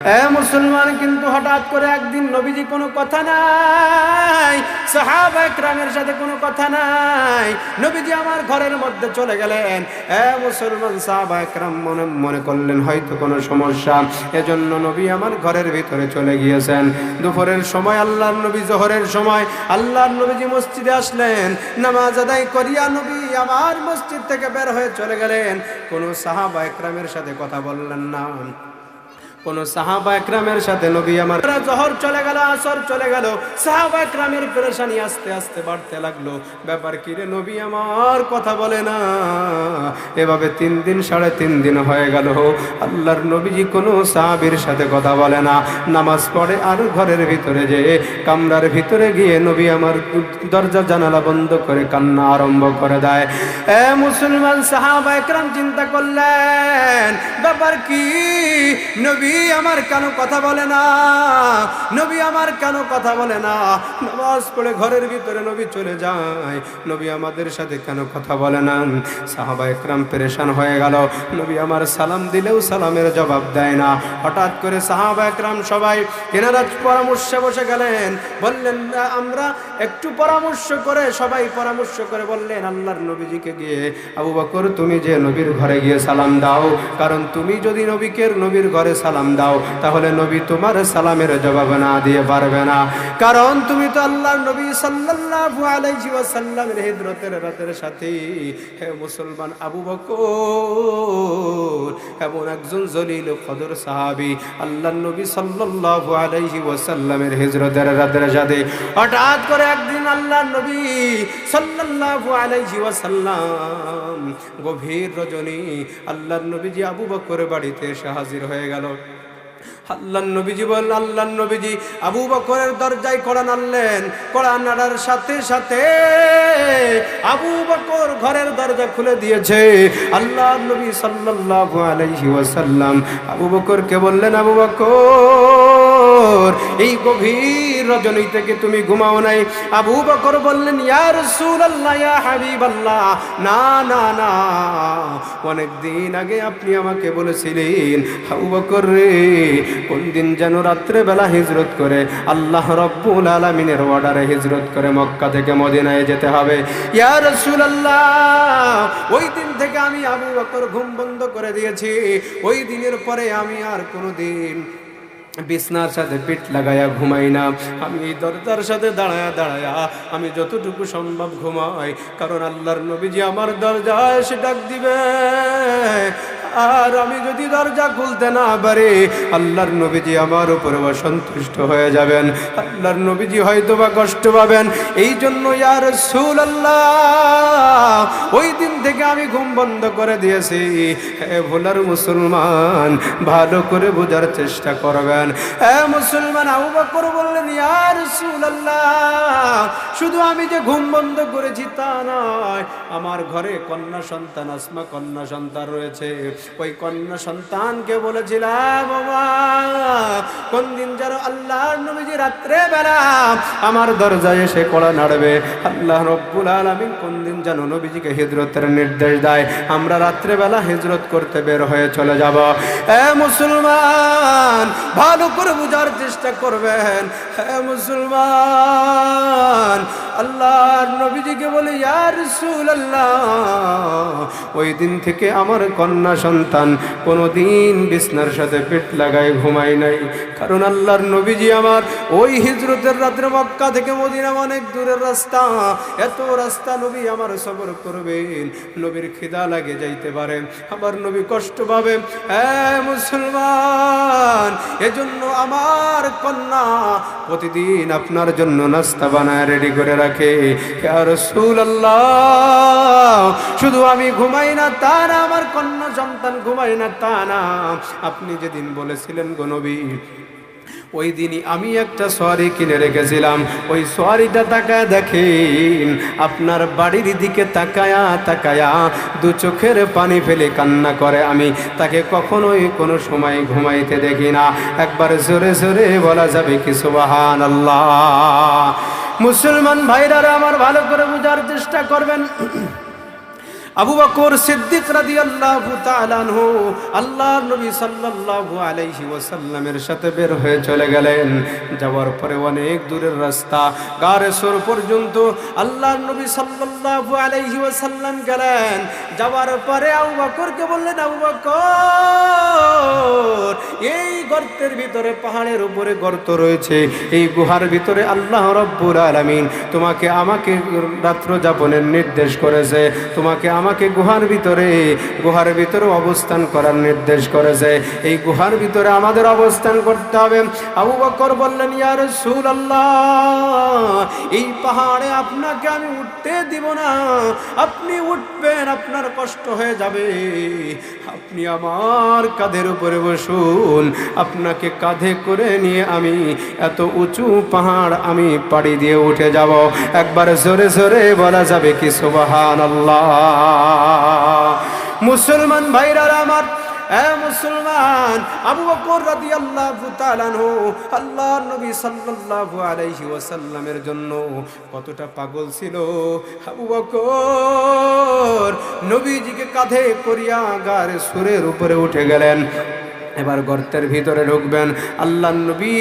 মুসলমান, কিন্তু হঠাৎ করে একদিন নবীজি কোনো কথা নাই, সাহাবায়ে কেরামের সাথে কোনো কথা নাই, নবীজি আমার ঘরের মধ্যে চলে গেলেন। মুসলমান, সাহাবায়ে কেরাম মনে করলেন হয়তো কোনো সমস্যা, এজন্য নবী আমার ঘরের ভিতরে চলে গিয়েছেন। দুপুরের সময় আল্লাহর নবী, জোহরের সময় আল্লাহর নবীজি মসজিদে আসলেন, নামাজ আদায় করিয়া নবী আমার মসজিদ থেকে বের হয়ে চলে গেলেন। কোনো সাহাবায়ে কেরামের সাথে কথা বললেন না, কোন সাহাবায়ে কেরামের সাথে নবী আমার জোহর চলে গেল, আসর চলে গেল, সাহাবায়ে কেরামের পেরেশানি আস্তে আস্তে বাড়তে লাগলো। ব্যাপার কি রে, নবী আমার কথা বলে না। এভাবে 3 দিন 3.5 দিন হয়ে গেল, আল্লাহর নবীজি কোনো সাহাবীর সাথে কথা বলে না। নামাজ পড়ে আর ঘরের ভিতরে যে কামরার ভিতরে গিয়ে নবী আমার দরজা জানালা বন্ধ করে কান্না আরম্ভ করে দেয়। মুসলমান, সাহাবায়ে কেরাম চিন্তা করলেন ব্যাপার কি, নবী আমার কেন কথা বলে না, নবী আমার কেন কথা বলে না। নামাজ পড়ে ঘরের ভিতরে নবী চলে যায়, নবী আমাদের সাথে কেন কথা বলে না। সাহাবায়ে কেরাম পেরেশান হয়ে গেল, নবী আমার সালাম দিলেও সালামের জবাব দেয় না। হঠাৎ করে সাহাবায়ে কেরাম সবাই এনারা পরামর্শে বসে গেলেন, বললেন আমরা একটু পরামর্শ করে, সবাই পরামর্শ করে বললেন আল্লাহর নবীজিকে গিয়ে, আবু বকর তুমি যে নবীর ঘরে গিয়ে সালাম দাও, কারণ তুমি যদি নবীর ঘরে সালাম দাও তাহলে নবী তোমার সালামের জবাব না দিয়ে পারবে না, কারণ তুমি তো আল্লাহর নবী সাল্লাল্লাহু আলাইহি ওয়াসাল্লামের হিজরতের রাতের সাথী। হে মুসলমান, আবু বকর এমন একজন জলিল কদর সাহাবী, আল্লাহর নবী সাল্লাল্লাহু আলাইহি ওয়াসাল্লামের হিজরতের রাতের সাথে। হঠাৎ করে একদিন আল্লাহর নবী সাল্লাল্লাহু আলাইহি ওয়াসাল্লাম গভীর রজনী আল্লাহর নবীজি আবু বকরের বাড়িতে এসে হাজির হয়ে গেল। আল্লাহর নবীজি বললেন, আল্লাহর নবীজি আবু বকরের দরজায় কড়া নাড়লেন, কড়া নাড়ার সাথে সাথে আবু বকর ঘরের দরজা খুলে দিয়েছে। আল্লাহর নবী সাল্লাল্লাহু আলাইহি ওয়াসাল্লাম আবু বকরকে বললেন, আবু বকর এই গভীর রজনী থেকে তুমি ঘুমাও নাই? আবু বকর বললেন, ইয়া রাসূলুল্লাহ, ইয়া হাবিবাল্লাহ, না না না, অনেক দিন আগে আপনি আমাকে বলেছিলেন আবু বকর রে, কোন দিন যেন রাত্রে বেলা হিজরত করে আল্লাহ রাব্বুল আলামিনের অর্ডারে হিজরত করে মক্কা থেকে মদিনায় যেতে হবে। ইয়া রাসূলুল্লাহ, ওই দিন থেকে আমি আবু বকর ঘুম বন্ধ করে দিয়েছি। ওই দিনের পরে আমি আর কোনোদিন বিছনার সাথে পিঠ লাগায়া ঘুমাই না। আমি এই দরজার সাথে দাঁড়ায়া দাঁড়ায়া আমি যতটুকু সম্ভব ঘুমাই, কারণ আল্লাহর নবীজি আমার দরজায় এসে ডাক দিবে, আর আমি যদি দরজা খুলতে না পারি আল্লাহর নবীজি আমার উপরে অসন্তুষ্ট হয়ে যাবেন, আল্লাহর নবীজি হয়তো বা কষ্ট পাবেন। এই জন্য ইয়া রাসূলুল্লাহ, ওই দিন থেকে আমি ঘুম বন্ধ করে দিয়েছি। হে ভোলার মুসলমান, ভালো করে বোঝার চেষ্টা করবেন। হে মুসলমান, আবু বকর বললেন, ইয়া রাসূলুল্লাহ, শুধু আমি যে ঘুম বন্ধ করেছি তা নয়, আমার ঘরে কন্যা সন্তান আসমা কন্যা সন্তান রয়েছে। ওই কন্যা সন্তানকে বলেছিলাম, বাবা কোন দিন যেন আল্লাহর নবীজি রাত্রে বেলা আমার দরজায় এসে কড়া নাড়বে, আল্লাহ রাব্বুল আলামিন কোন দিন যেন নবীজিকে হিজরতের নির্দেশ দেয়, আমরা রাত্রে বেলা হিজরত করতে বের হয়ে চলে যাব। হে মুসলমান, ভালো করে বুঝার চেষ্টা করবেন। হে মুসলমান, আল্লাহর নবীজিকে বলে, ইয়া রাসূলুল্লাহ, ওই দিন থেকে আমার কন্যা সন্তান কোনোদিন বিছনার সাথে পেট লাগায় ঘুমাই নাই, কারণ আল্লাহর নবীজি আমার ওই হিজরতের রাত্রে মক্কা থেকে মদিনা অনেক দূরের রাস্তা, এত রাস্তা নবী আমার সফর করবেন, নবীর খিদা লাগে যাইতে পারে, আবার নবী কষ্ট পাবে। হ্যাঁ মুসলমান, এজন্য আমার কন্যা প্রতিদিন আপনার জন্য নাস্তা বানায় রেডি করে রাখে। ইয়া রাসূলুল্লাহ, শুধু আমি ঘুমাই না তা না, আমার কন্যা সন্তান ঘুমাই না তা না, আপনি যেদিন বলেছিলেন গো নবী, ওই দিনই আমি একটা সোয়ারি কিনে রেখেছিলাম, ওই সোয়ারিটা তাকায় দেখেন, আপনার বাড়ির দিকে তাকায়া তাকায়া দু চোখের পানি ফেলে কান্না করে, আমি তাকে কখনোই কোনো সময় ঘুমাইতে দেখি না। একবার জোরে জোরে বলা যাবে কি সুবহানাল্লাহ? মুসলমান ভাইরা আমার ভালো করে বোঝার চেষ্টা করবেন। আবু বকর সিদ্দিক রাদিয়াল্লাহু তাআলা আনহু আল্লাহর নবী সাল্লাল্লাহু আলাইহি ওয়াসাল্লামের সাথে বের হয়ে চলে গেলেন। যাওয়ার পরে অনেক দূরের রাস্তা, গারে সর পর্যন্ত আল্লাহর নবী সাল্লাল্লাহু আলাইহি ওয়াসাল্লাম গেলেন। যাওয়ার পরে আবু বকরকে বললেন, আবু বকর, এই গর্তের ভিতরে, পাহাড়ের উপরে গর্ত রয়েছে, এই গুহার ভিতরে আল্লাহ রাব্বুল আলামিন তোমাকে আমাকে রাত্র যাপনের নির্দেশ করেছে, তোমাকে আমাকে গুহার ভিতরে অবস্থান করার নির্দেশ করেছে। এই গুহার ভিতরে আমাদের অবস্থান করতে হবে। আবু বকর বললেন, ইয়া রাসূলুল্লাহ, এই পাহাড়ে আপনাকে আমি উঠতে দিব না, আপনি উঠবেন আপনার কষ্ট হয়ে যাবে, আপনি আমার কাঁধের উপরে বসুন, আপনাকে কাঁধে করে নিয়ে আমি এত উঁচু পাহাড় আমি পাড়ি দিয়ে উঠে যাব। একবার জোরে জোরে বলা যাবে কি সুবহানাল্লাহ? মুসলমান ভাইরা আমার, মুসলমান, আবু বকর রাদিয়াল্লাহু তাআলা আনহু আল্লাহর নবী সাল্লাল্লাহু আলাইহি ওয়াসাল্লামের জন্য কতটা পাগল ছিল। আবু বকর নবীজিকে কাঁধে করিয়া গারে সুরের উপরে উঠে গেলেন। এবার গর্তের ভিতরে ঢুকবেন। আল্লাহর নবী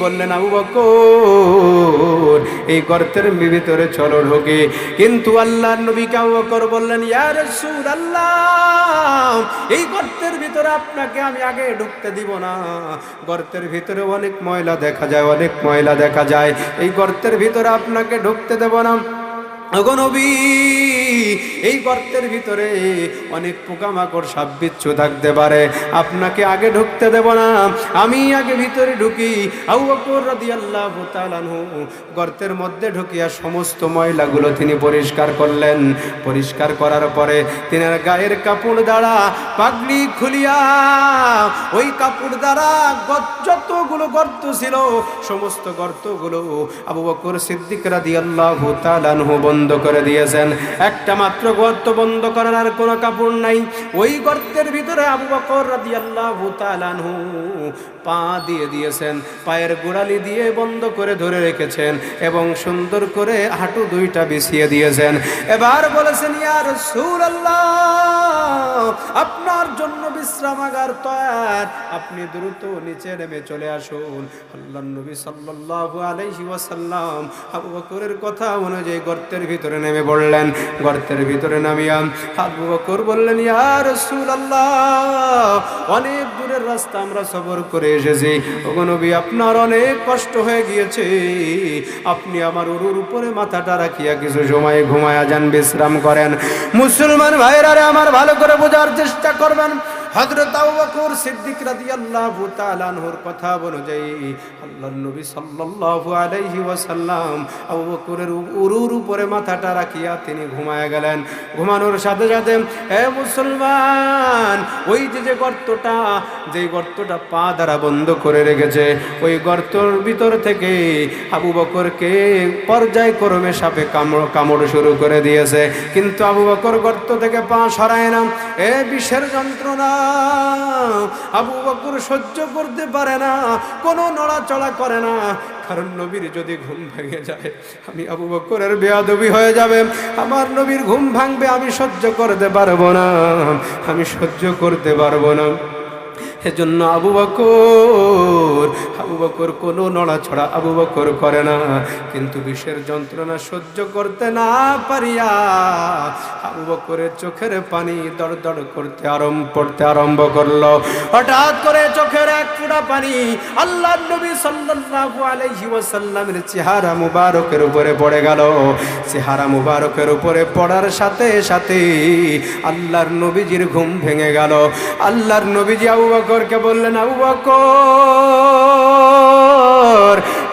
বললেন, আবু বকর, এই গর্তের ভিতরে চলো ঢোকে। কিন্তু আল্লাহর নবীকে আবু বকর বললেন, ইয়া রাসূলুল্লাহ, এই গর্তের ভিতরে আপনাকে আমি আগে ঢুকতে দিব না, গর্তের ভিতরে অনেক ময়লা দেখা যায়, এই গর্তের ভিতরে আপনাকে ঢুকতে দেব না। ওগো নবী, এই গর্তের ভিতরে অনেক পোকামাকড় সাপ বিচ্ছু থাকতে পারে, আপনাকে আগে ঢুকতে দেব না, আমি আগে ভিতরে ঢুকি। আবু বকর রাদিয়াল্লাহু তাআলা আনহু গর্তের মধ্যে ঢুকিয়া সমস্ত ময়লাগুলো তিনি পরিষ্কার করলেন। পরিষ্কার করার পরে তিনার গায়ের কাপড় দ্বারা পাগড়ি খুলিয়া ওই কাপড় দ্বারা যতগুলো গর্ত ছিল সমস্ত গর্তগুলো আবু বকর সিদ্দিক রাদিয়াল্লাহু তাআলা আনহু বন্ধ করে দিয়েছেন। একটা মাত্র গর্ত বন্ধ করার আর কোনো কাপড় নাই। ওই গর্তের ভিতরে আবু বকর রাদিয়াল্লাহু তাআলা আনহু পা দিয়ে দিয়েছেন, পায়ের গোড়ালি দিয়ে বন্ধ করে ধরে রেখেছেন এবং সুন্দর করে হাঁটু দুইটা বিছিয়ে দিয়েছেন। এবার বলেছেন, ইয়া রাসূলুল্লাহ, আপনার জন্য বিশ্রামাগার তৈরি, আপনি দ্রুত নিচে নেমে চলে আসুন। আল্লাহর নবী সাল্লাল্লাহু আলাইহি ওয়াসাল্লাম আবু বকরের কথা অনুযায়ী গর্তের ভিতরে নেমে পড়লেন। গর্তের ভিতরে নামিয়া আবু বকর বললেন, ইয়া রাসূলুল্লাহ, অনেক দূরের রাস্তা আমরা সফর করে এসেছি, ওগো নবী, আপনার অনেক কষ্ট হয়ে গিয়েছে, আপনি আমার উরুর উপরে মাথাটা রাখিয়া কিছু সময় ঘুমায়া যান, বিশ্রাম করেন। মুসলমান ভাইরা আমার ভালো করে বোঝার চেষ্টা করবেন। হযরত আবু বকর সিদ্দিক রাদিয়াল্লাহু তাআলা আনহুর কথা অনুযায়ী আল্লাহর নবী সাল্লাল্লাহু আলাইহি ওয়াসাল্লাম আবু বকরের উরুর উপরে মাথাটা রাখিয়া তিনি ঘুমায়া গেলেন। ঘুমানোর সাথে সাথে মুসলমান, ওই যে গর্তটা পা দ্বারা বন্ধ করে রেখেছে, ওই গর্তর ভিতর থেকে আবু বকরকে পর্যায়ক্রমে সাপে কামড় শুরু করে দিয়েছে। কিন্তু আবু বকর গর্ত থেকে পা সরায় না। বিষের যন্ত্রণা আবু বকর সহ্য করতে পারে না, কোনো নড়াচড়া করে না। কারণ নবীর যদি ঘুম ভেঙে যায়, আমি আবু বকরের বেয়াদবি হয়ে যাবে, আমার নবীর ঘুম ভাঙবে, আমি সহ্য করতে পারবো না। এজন্য আবু বকর কোনো নড়াছড়া আবু বকর করে না। কিন্তু বিষের যন্ত্রণা সহ্য করতে না পারিয়া আবু বকরের চোখের পানি দড়দড় করতে আরম্ভ করলো। হঠাৎ করে চোখের এক ফোঁটা পানি আল্লাহর নবী সাল্লাল্লাহু আলাইহি ওয়াসাল্লামের চেহারা মুবারকের উপরে পড়ে গেল। চেহারা মুবারকের উপরে পড়ার সাথে সাথে আল্লাহর নবীজির ঘুম ভেঙে গেল। আল্লাহর নবীজি আবু বকরকে বললেন, আবু বকর,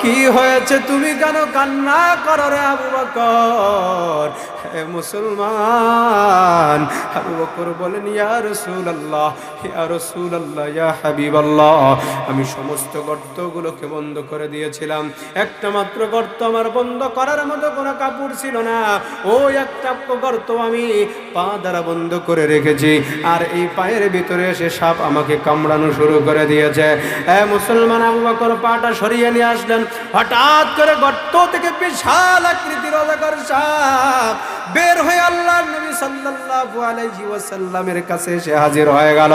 কি হয়েছে, তুমি কেন কান্না করো রে আবু বকর? হে মুসলমান, আবু বকর বলেন, ইয়া রাসূলুল্লাহ, ইয়া হাবিবাল্লাহ, আমি সমস্ত গর্তগুলোকে বন্ধ করে দিয়েছিলাম, একটা মাত্র গর্ত আমার বন্ধ করার মতো কোনো কাপড় ছিল না, ওই একটা গর্ত আমি পা দ্বারা বন্ধ করে রেখেছি, আর এই পায়ের ভিতরে এসে সাপ আমাকে কামড়ানো শুরু করে দিয়েছে। মুসলমান, আবু বকর পাটা সরিয়ে নিয়ে আসলেন। হঠাৎ করে গর্ত থেকে বিশাল আকৃতির অজগর সাপ বের হয়ে আল্লাহর নবী সাল্লাল্লাহু আলাইহি ওয়াসাল্লামের কাছে এসে হাজির হয়ে গেল।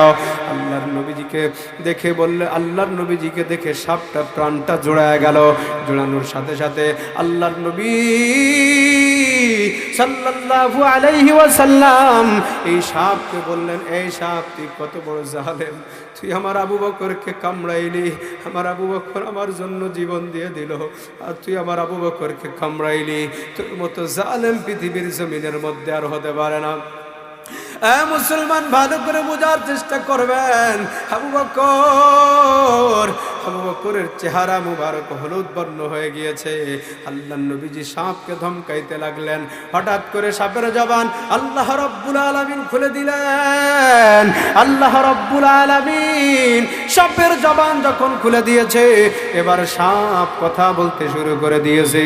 আল্লাহর নবীজিকে দেখে বললে, আল্লাহর নবীজিকে দেখে সাপটা প্রাণটা জোড়ায় গেল। জোড়ানোর সাথে সাথে আল্লাহর নবী সাল্লাল্লাহু আলাইহি ওয়াসাল্লাম এই সাপকে বললেন, এই সাপ তুই কত বড় জালেম, তুই আমার আবু বকরকে কামড়াইলি, আমার আবু বকর আমার জন্য জীবন দিয়ে দিল, আর তুই আমার আবু বকরকে কামড়াইলি। তোর মতো জালেম পৃথিবীর জমিনের মধ্যে আর হতে পারে না। মুসলমান ভালো করে বোঝার চেষ্টা করবেন। আবু বকরের চেহারা মুবারক হলুদ বর্ণ হয়ে গিয়েছে। আল্লাহর নবীজি সাপকে ধমকাইতে লাগলেন। হঠাৎ করে সাপের জবান আল্লাহ রাব্বুল আলামিন খুলে দিলেন। আল্লাহ রাব্বুল আলামিন সাপের জবান যখন খুলে দিয়েছে, এবার সাপ কথা বলতে শুরু করে দিয়েছে।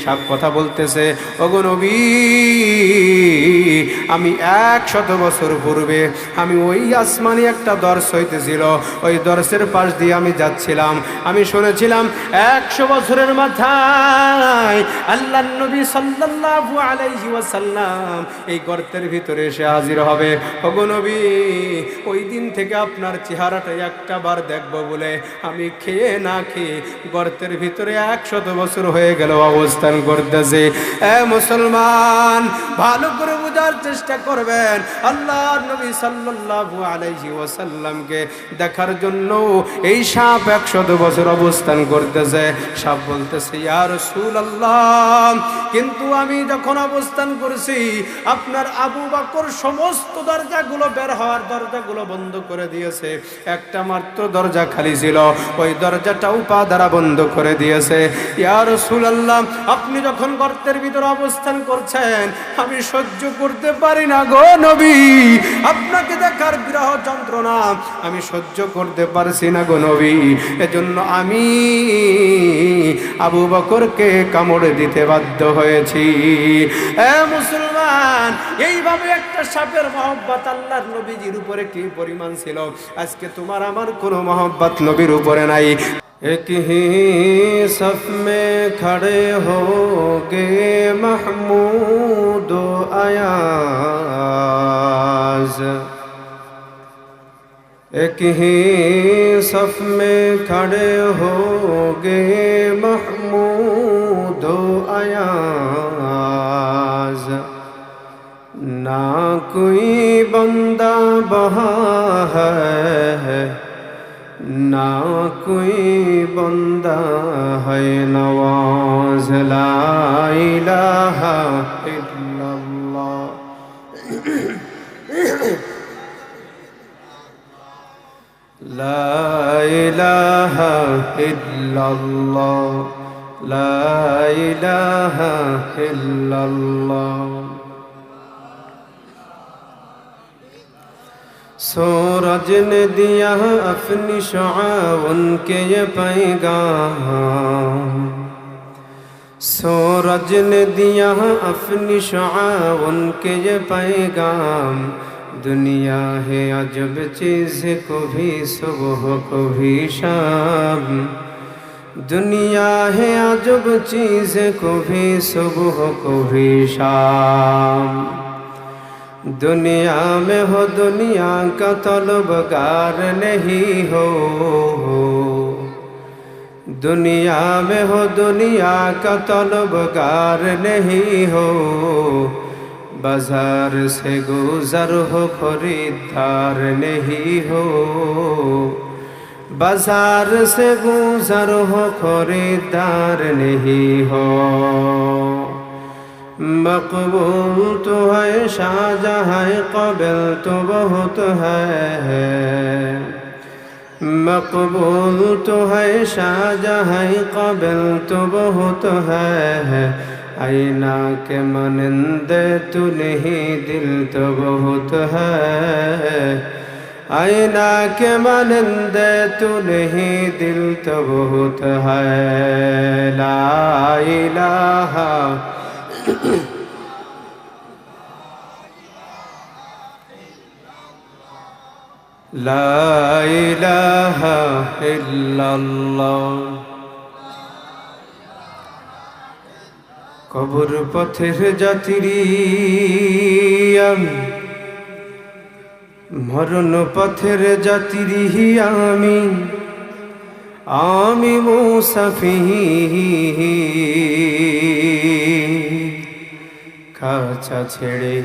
সাপ কথা বলতেছে, ওগো নবী, আমি 100 বছর পূর্বে আমি ওই আসমানি একটা দর্শ হইতেছিল, ওই দর্শের পাশ দিয়ে আমি যাচ্ছিলাম। আমি শুনেছিলাম 100 বছরের মাথায় আল্লাহর নবী সাল্লাল্লাহু আলাইহি ওয়াসাল্লাম এই গর্তের ভিতরে এসে হাজির হবে। ওগো নবী, ওই দিন থেকে আপনার চেহারাটা একটা বার দেখবো বলে আমি খেয়ে না খেয়ে গর্তের ভিতরে 100 বছর হয়ে গেল অবস্থান করতেছে। মুসলমান ভালো করে বোঝার চেষ্টা করবেন। আল্লাহর নবী সাল্লাল্লাহু আলাইহি ওয়াসাল্লামকে দেখার জন্য এই সাপ 100 বছর অবস্থান করতেছে। সাপ বলতেছে, ইয়া রাসূলুল্লাহ, কিন্তু আমি যখন অবস্থান করছি আপনার আবু বকর সমস্ত দরজাগুলো, বের হওয়ার দরজাগুলো বন্ধ করে দিয়েছে, একটা মাত্র দরজা খালি ছিল, ওই দরজাটাও পা দ্বারা বন্ধ করে দিয়েছে। ইয়া রাসূলুল্লাহ, আপনি যখন গর্তের ভিতরে অবস্থান করছেন আমি সহ্য করতে পারি না গো নবী, আপনাকে দেখার বিরহ যন্ত্রণা আমি সহ্য করতে পারছি না গো নবী। এজন্য আমি আবু বকরকে কামড় দিতে বাধ্য হয়েছি। মুসলমান, এইভাবে একটা সাপের মহব্বত আল্লাহর নবীজির উপরে কি পরিমাণ ছিল, আজকে তোমার আমার কোনো মহব্বত নবীর উপরে নাই। एक ही सफ में खड़े होगे महमूद अयाज, एक ही सफ में खड़े होगे महमूद अयाज, ना कोई बंदा बहा है, ना कोई बंदा है नवाज, ला इलाहा इल्लल्लाह, ला इलाहा इल्लल्लाह, ला इलाहा इल्लल्लाह। सूरज ने दिया अपनी शुआ उनके ये पैगाम, सूरज ने दिया अपनी शुआ उनके ये पैगाम, दुनिया है अजब चीज़, कभी सुबह कभी शाम, दुनिया है अजब चीज़, कभी सुबह कभी शाम। दुनिया में हो दुनिया का तलबगार नहीं हो, दुनिया में हो दुनिया का तलबगार नहीं हो, बाजार से गुजर हो खरीदार नहीं हो, बाजार से गुजर हो खरीदार नहीं हो। मकबूल तो है शाहजहां क़बिल तो बहुत है, मकबूल तो है शाहजहां क़बिल तो बहुत है, आईना के मानंदे तू नहीं दिल तो बहुत है, आईना के मानंदे तू नहीं दिल तो बहुत है। ला इलाहा ला इलाहा इल्लल्लाह। কবর পথের যাত্রী আমি, মরণ পথের যাত্রী আমি, আমি মুসাফির। খাঁচা ছেড়ে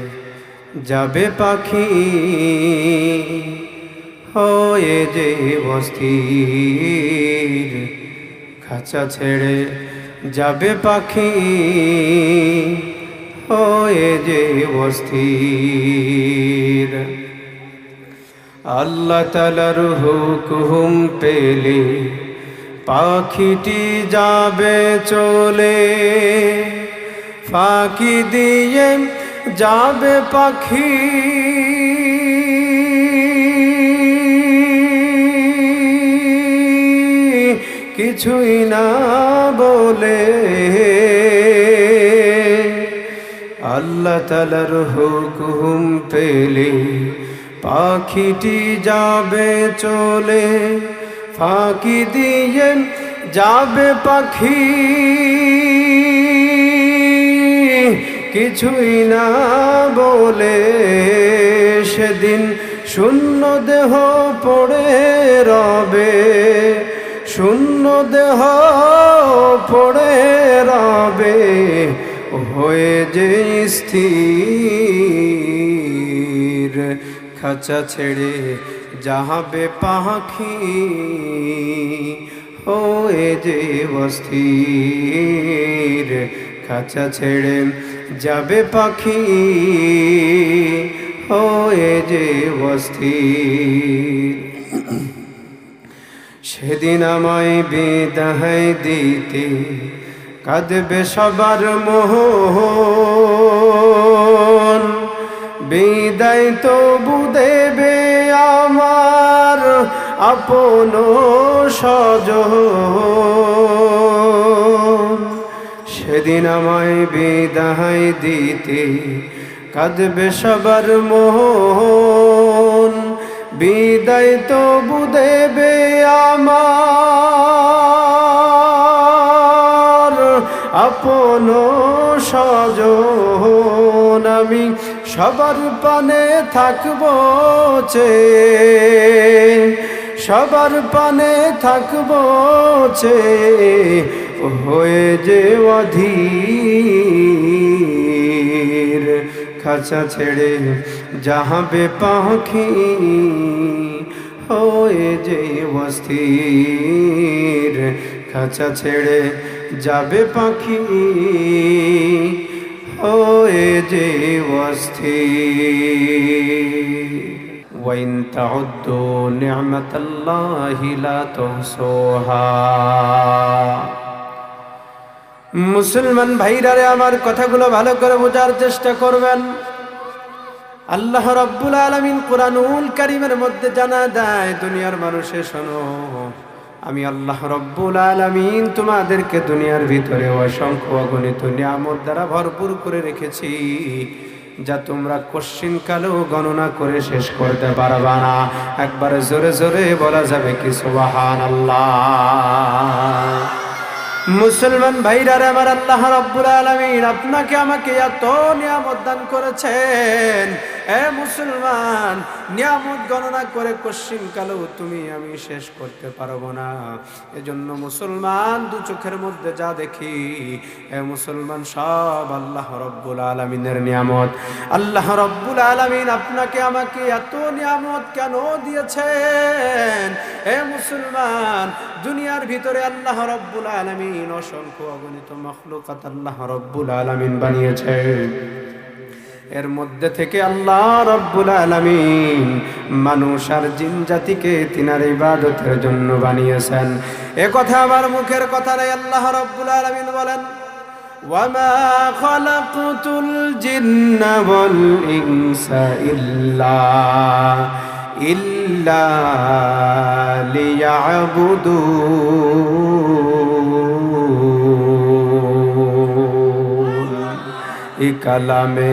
যাবে পাখি হয়ে যে অস্থির। খাঁচা ছেড়ে যাবে পাখি হয়ে যে অস্থির। আল্লাহ তাআলার হুকুম পেলে পাখিটি যাবে চলে, ফাঁকি দিয়ে যাবে পাখি কিছুই না বলে। আল্লাহ তাআলার হুকুম পেলে পাখিটি যাবে চলে, ফাঁকি দিয়ে যাবে পাখি কিছুই না বলে। সেদিন শূন্য দেহ পড়ে রবে, শূন্য দেহ পড়ে রবে হয়ে যে স্থির। খাঁচা ছেড়ে যাবে পাখি হয়ে যে অস্থির। খাঁচা ছেড়ে যাবে পাখি হয়ে যে অস্থির। সেদিন আমায় বিদায় দিতে কাঁদবে সবার মন, বিদায় তবু দেবে আমার আপন স্বজন। সেদিন আমায় বিদায় দিতে কাঁদবে সবার মন, বিদায় তবু দেবে আমার আপন স্বজন। আমি সবার পানে থাকবো চেয়ে, সবার পানে থাকবো চেয়ে হয়ে যে অধীর। খাঁচা ছেড়ে যাবে পাখি হয়ে যে অস্থির। খাঁচা ছেড়ে যাবে পাখি হয়ে যে অস্থির। ওয়াইন তাউদ্দু নি'মাতাল্লাহি লা তুহসুহা। মুসলমান ভাইরা রে, আমার কথাগুলো ভালো করে বোঝার চেষ্টা করবেন। আল্লাহ রাব্বুল আলামিন কুরআনুল কারীমের মধ্যে জানা দেয়, দুনিয়ার মানুষে শোনো, আমি আল্লাহ রাব্বুল আলামিন তোমাদেরকে দুনিয়ার ভিতরে অসংখ্য অগণিত নিয়ামত দ্বারা ভরপুর করে রেখেছি, যা তোমরা কোশ্চিন কালেও গণনা করে শেষ করতে পারবা না। একবার জোরে জোরে বলা যাবে কি সুবহানাল্লাহ। মুসলমান ভাইরা রে, আমার আল্লাহ রাব্বুল আলামিন আপনাকে আমাকে এত নিয়ামত দান করেছেন। এ মুসলমান, নিয়ামত গণনা করে কোশ্চিন কালেও তুমি আমি শেষ করতে পারবো না। এজন্য মুসলমান দু চোখের মধ্যে যা দেখি, এ মুসলমান সব আল্লাহ রাব্বুল আলামিনের নিয়ামত। আল্লাহ রাব্বুল আলামিন আপনাকে আমাকে এত নিয়ামত কেন দিয়েছেন? এ মুসলমান, দুনিয়ার ভিতরে আল্লাহ রাব্বুল আলামিন অসংখ্য অগণিত মাখলুকাত আল্লাহ রাব্বুল আলামিন বানিয়েছেন। এর মধ্যে থেকে আল্লাহ রাব্বুল আলামিন মানুষ আর জিন জাতিকে তিনার ইবাদতের জন্য বানিয়েছেন। এ কথা আমার মুখের কথা নয়, আল্লাহ রাব্বুল আলামিন বলেন, ওয়ামা খালাকতুল জিন্না ওয়াল ইনসা ইল্লা লিয়াবুদুন। এই কালামে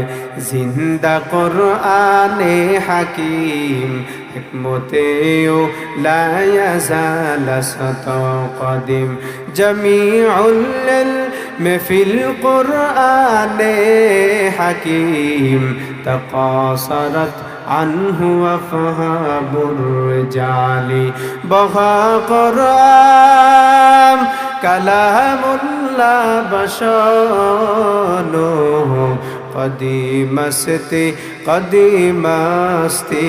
জিন্দা কুরআনে হাকিম হিকমতেও লা ইয়াজাল সাতা কদিম জামিউল في القرآن حكيم تقاصرت عنه وفهاب الرجال بغى قرآن كلام الله بشانه قديمস্তি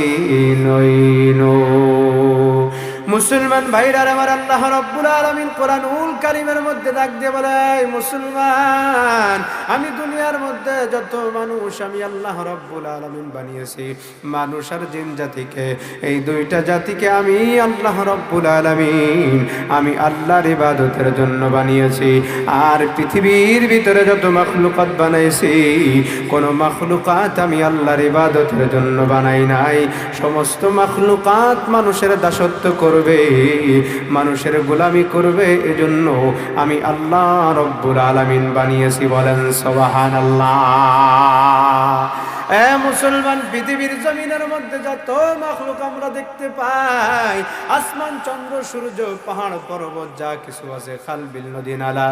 নইনো। মুসলমান ভাইরা আমার, আল্লাহ রাব্বুল আলামিন কোরআনুল কারীমের মধ্যে ডাক দিয়ে বলে, মুসলমান, আমি দুনিয়ার মধ্যে যত মানুষ আমি আল্লাহ রাব্বুল আলামিন বানিয়েছি, মানুষ আর জিন জাতিকে, এই দুইটা জাতিকে আমি আল্লাহ রাব্বুল আলামিন আমি আল্লাহর ইবাদতের জন্য বানিয়েছি। আর পৃথিবীর ভিতরে যত মাখলুকাত বানাইছি, কোন মাখলুকাত আমি আল্লাহর ইবাদতের জন্য বানাই নাই। সমস্ত মাখলুকাত মানুষের দাসত্ব করবে, মানুষের গোলামি করবে, এজন্য আমি আল্লাহ রব্বুল আলামিন বানিয়েছি। বলেন সুবহানাল্লাহ। মুসলমান, পৃথিবীর জমিনের মধ্যে যত মাখলুক আমরা দেখতে পাই, আসমান, চন্দ্র, সূর্য, পাহাড়, পর্বত, যা কিছু আছে, খাল, বিল, নদী, নালা,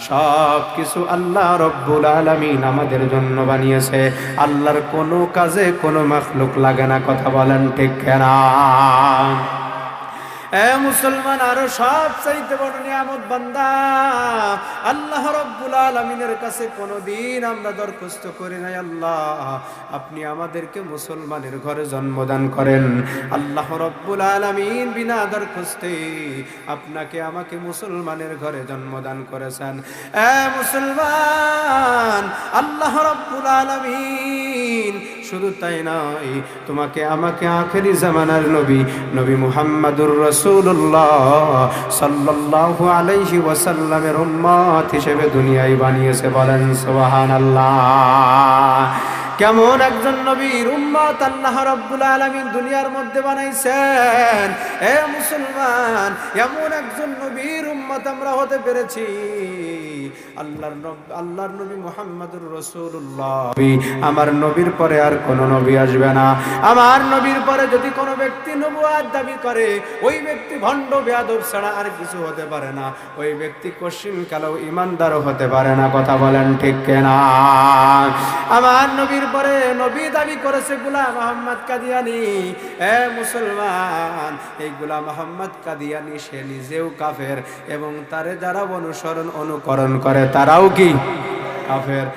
সব কিছু আল্লাহ রব্বুল আলামিন আমাদের জন্য বানিয়েছে। আল্লাহর কোনো কাজে কোনো মাখলুক লাগে না। কথা বলেন ঠিক কিনা? মুসলমান, আরো সব চাইতে বড় নিয়ামত বান্দা আল্লাহ রাব্বুল আলামিনের কাছে কোনদিন আমরা দরখাস্ত করি নাই, আল্লাহ আপনি আমাদেরকে মুসলমানের ঘরে জন্মদান করেন। আল্লাহ রাব্বুল আলামিন বিনা দরখাস্তে আপনাকে আমাকে মুসলমানের ঘরে জন্মদান করেছেন। মুসলমান, আল্লাহ রাব্বুল আলামিন শুধু তাই নয়, তোমাকে আমাকে আখেরি জামানার নবী মুহাম্মদুর রাসূলুল্লাহ সাল্লাল্লাহু আলাইহি ওয়াসাল্লামের উম্মত হিসেবে দুনিয়ায় বানিয়েছে। বলেন সুবহানাল্লাহ। কেমন একজন নবীর উম্মত আল্লাহ রাব্বুল আলামিন দুনিয়ার মধ্যে বানাইছেন। মুসলমান, এমন একজন নবীর উম্মত আমরা হতে পেরেছি। আল্লাহর নবী মুহাম্মদুর রাসূলুল্লাহ, আমার নবীর পরে আর কোন নবী আসবে না। আমার নবীর পরে যদি কোনো ব্যক্তি নবুয়ত দাবি করে, ওই ব্যক্তি ভণ্ড বেয়াদব ছাড়া আর কিছু হতে পারে না। ওই ব্যক্তি কশিন কালো ইমানদারও হতে পারে না। কথা বলেন ঠিক কিনা? আমার নবীর পরে নবী দাবি করেছে গোলাম মোহাম্মদ কাদিয়ানী। মুসলমান, এই গোলাম মোহাম্মদ কাদিয়ানী সে নিজেও কাফের, এবং তারে যারা অনুকরণ করে তারাও কি কাফের।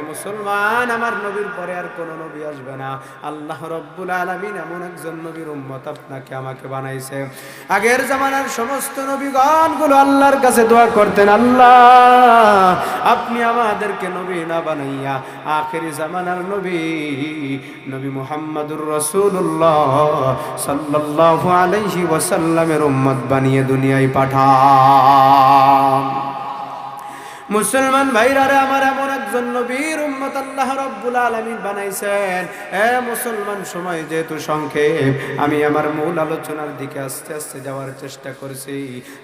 মুসলমান, আমার নবীর পরে আর কোন নবী আসবে না। আল্লাহ রাব্বুল আলামিন এমন একজন নবীর উম্মত আপনাকে আমাকে বানাইছে। আগের জামানার সমস্ত নবীগণ গুলো আল্লাহর কাছে দোয়া করতেন, আল্লাহ আপনি আমাদেরকে নবী না বানাইয়া আখেরি জামানার নবী মুহাম্মদুর রাসূলুল্লাহ সাল্লাল্লাহু আলাইহি ওয়াসাল্লামের উম্মত বানিয়ে দুনিয়ায় পাঠান। মুসলমান ভাইরা রে আমার, এমন একজন নবীর উম্মত আল্লাহ রাব্বুল আলামিন বানাইছেন। মুসলমান, সময় যেহেতু সংক্ষেপ, আমি আমার মূল আলোচনার দিকে আস্তে আস্তে যাওয়ার চেষ্টা করছি।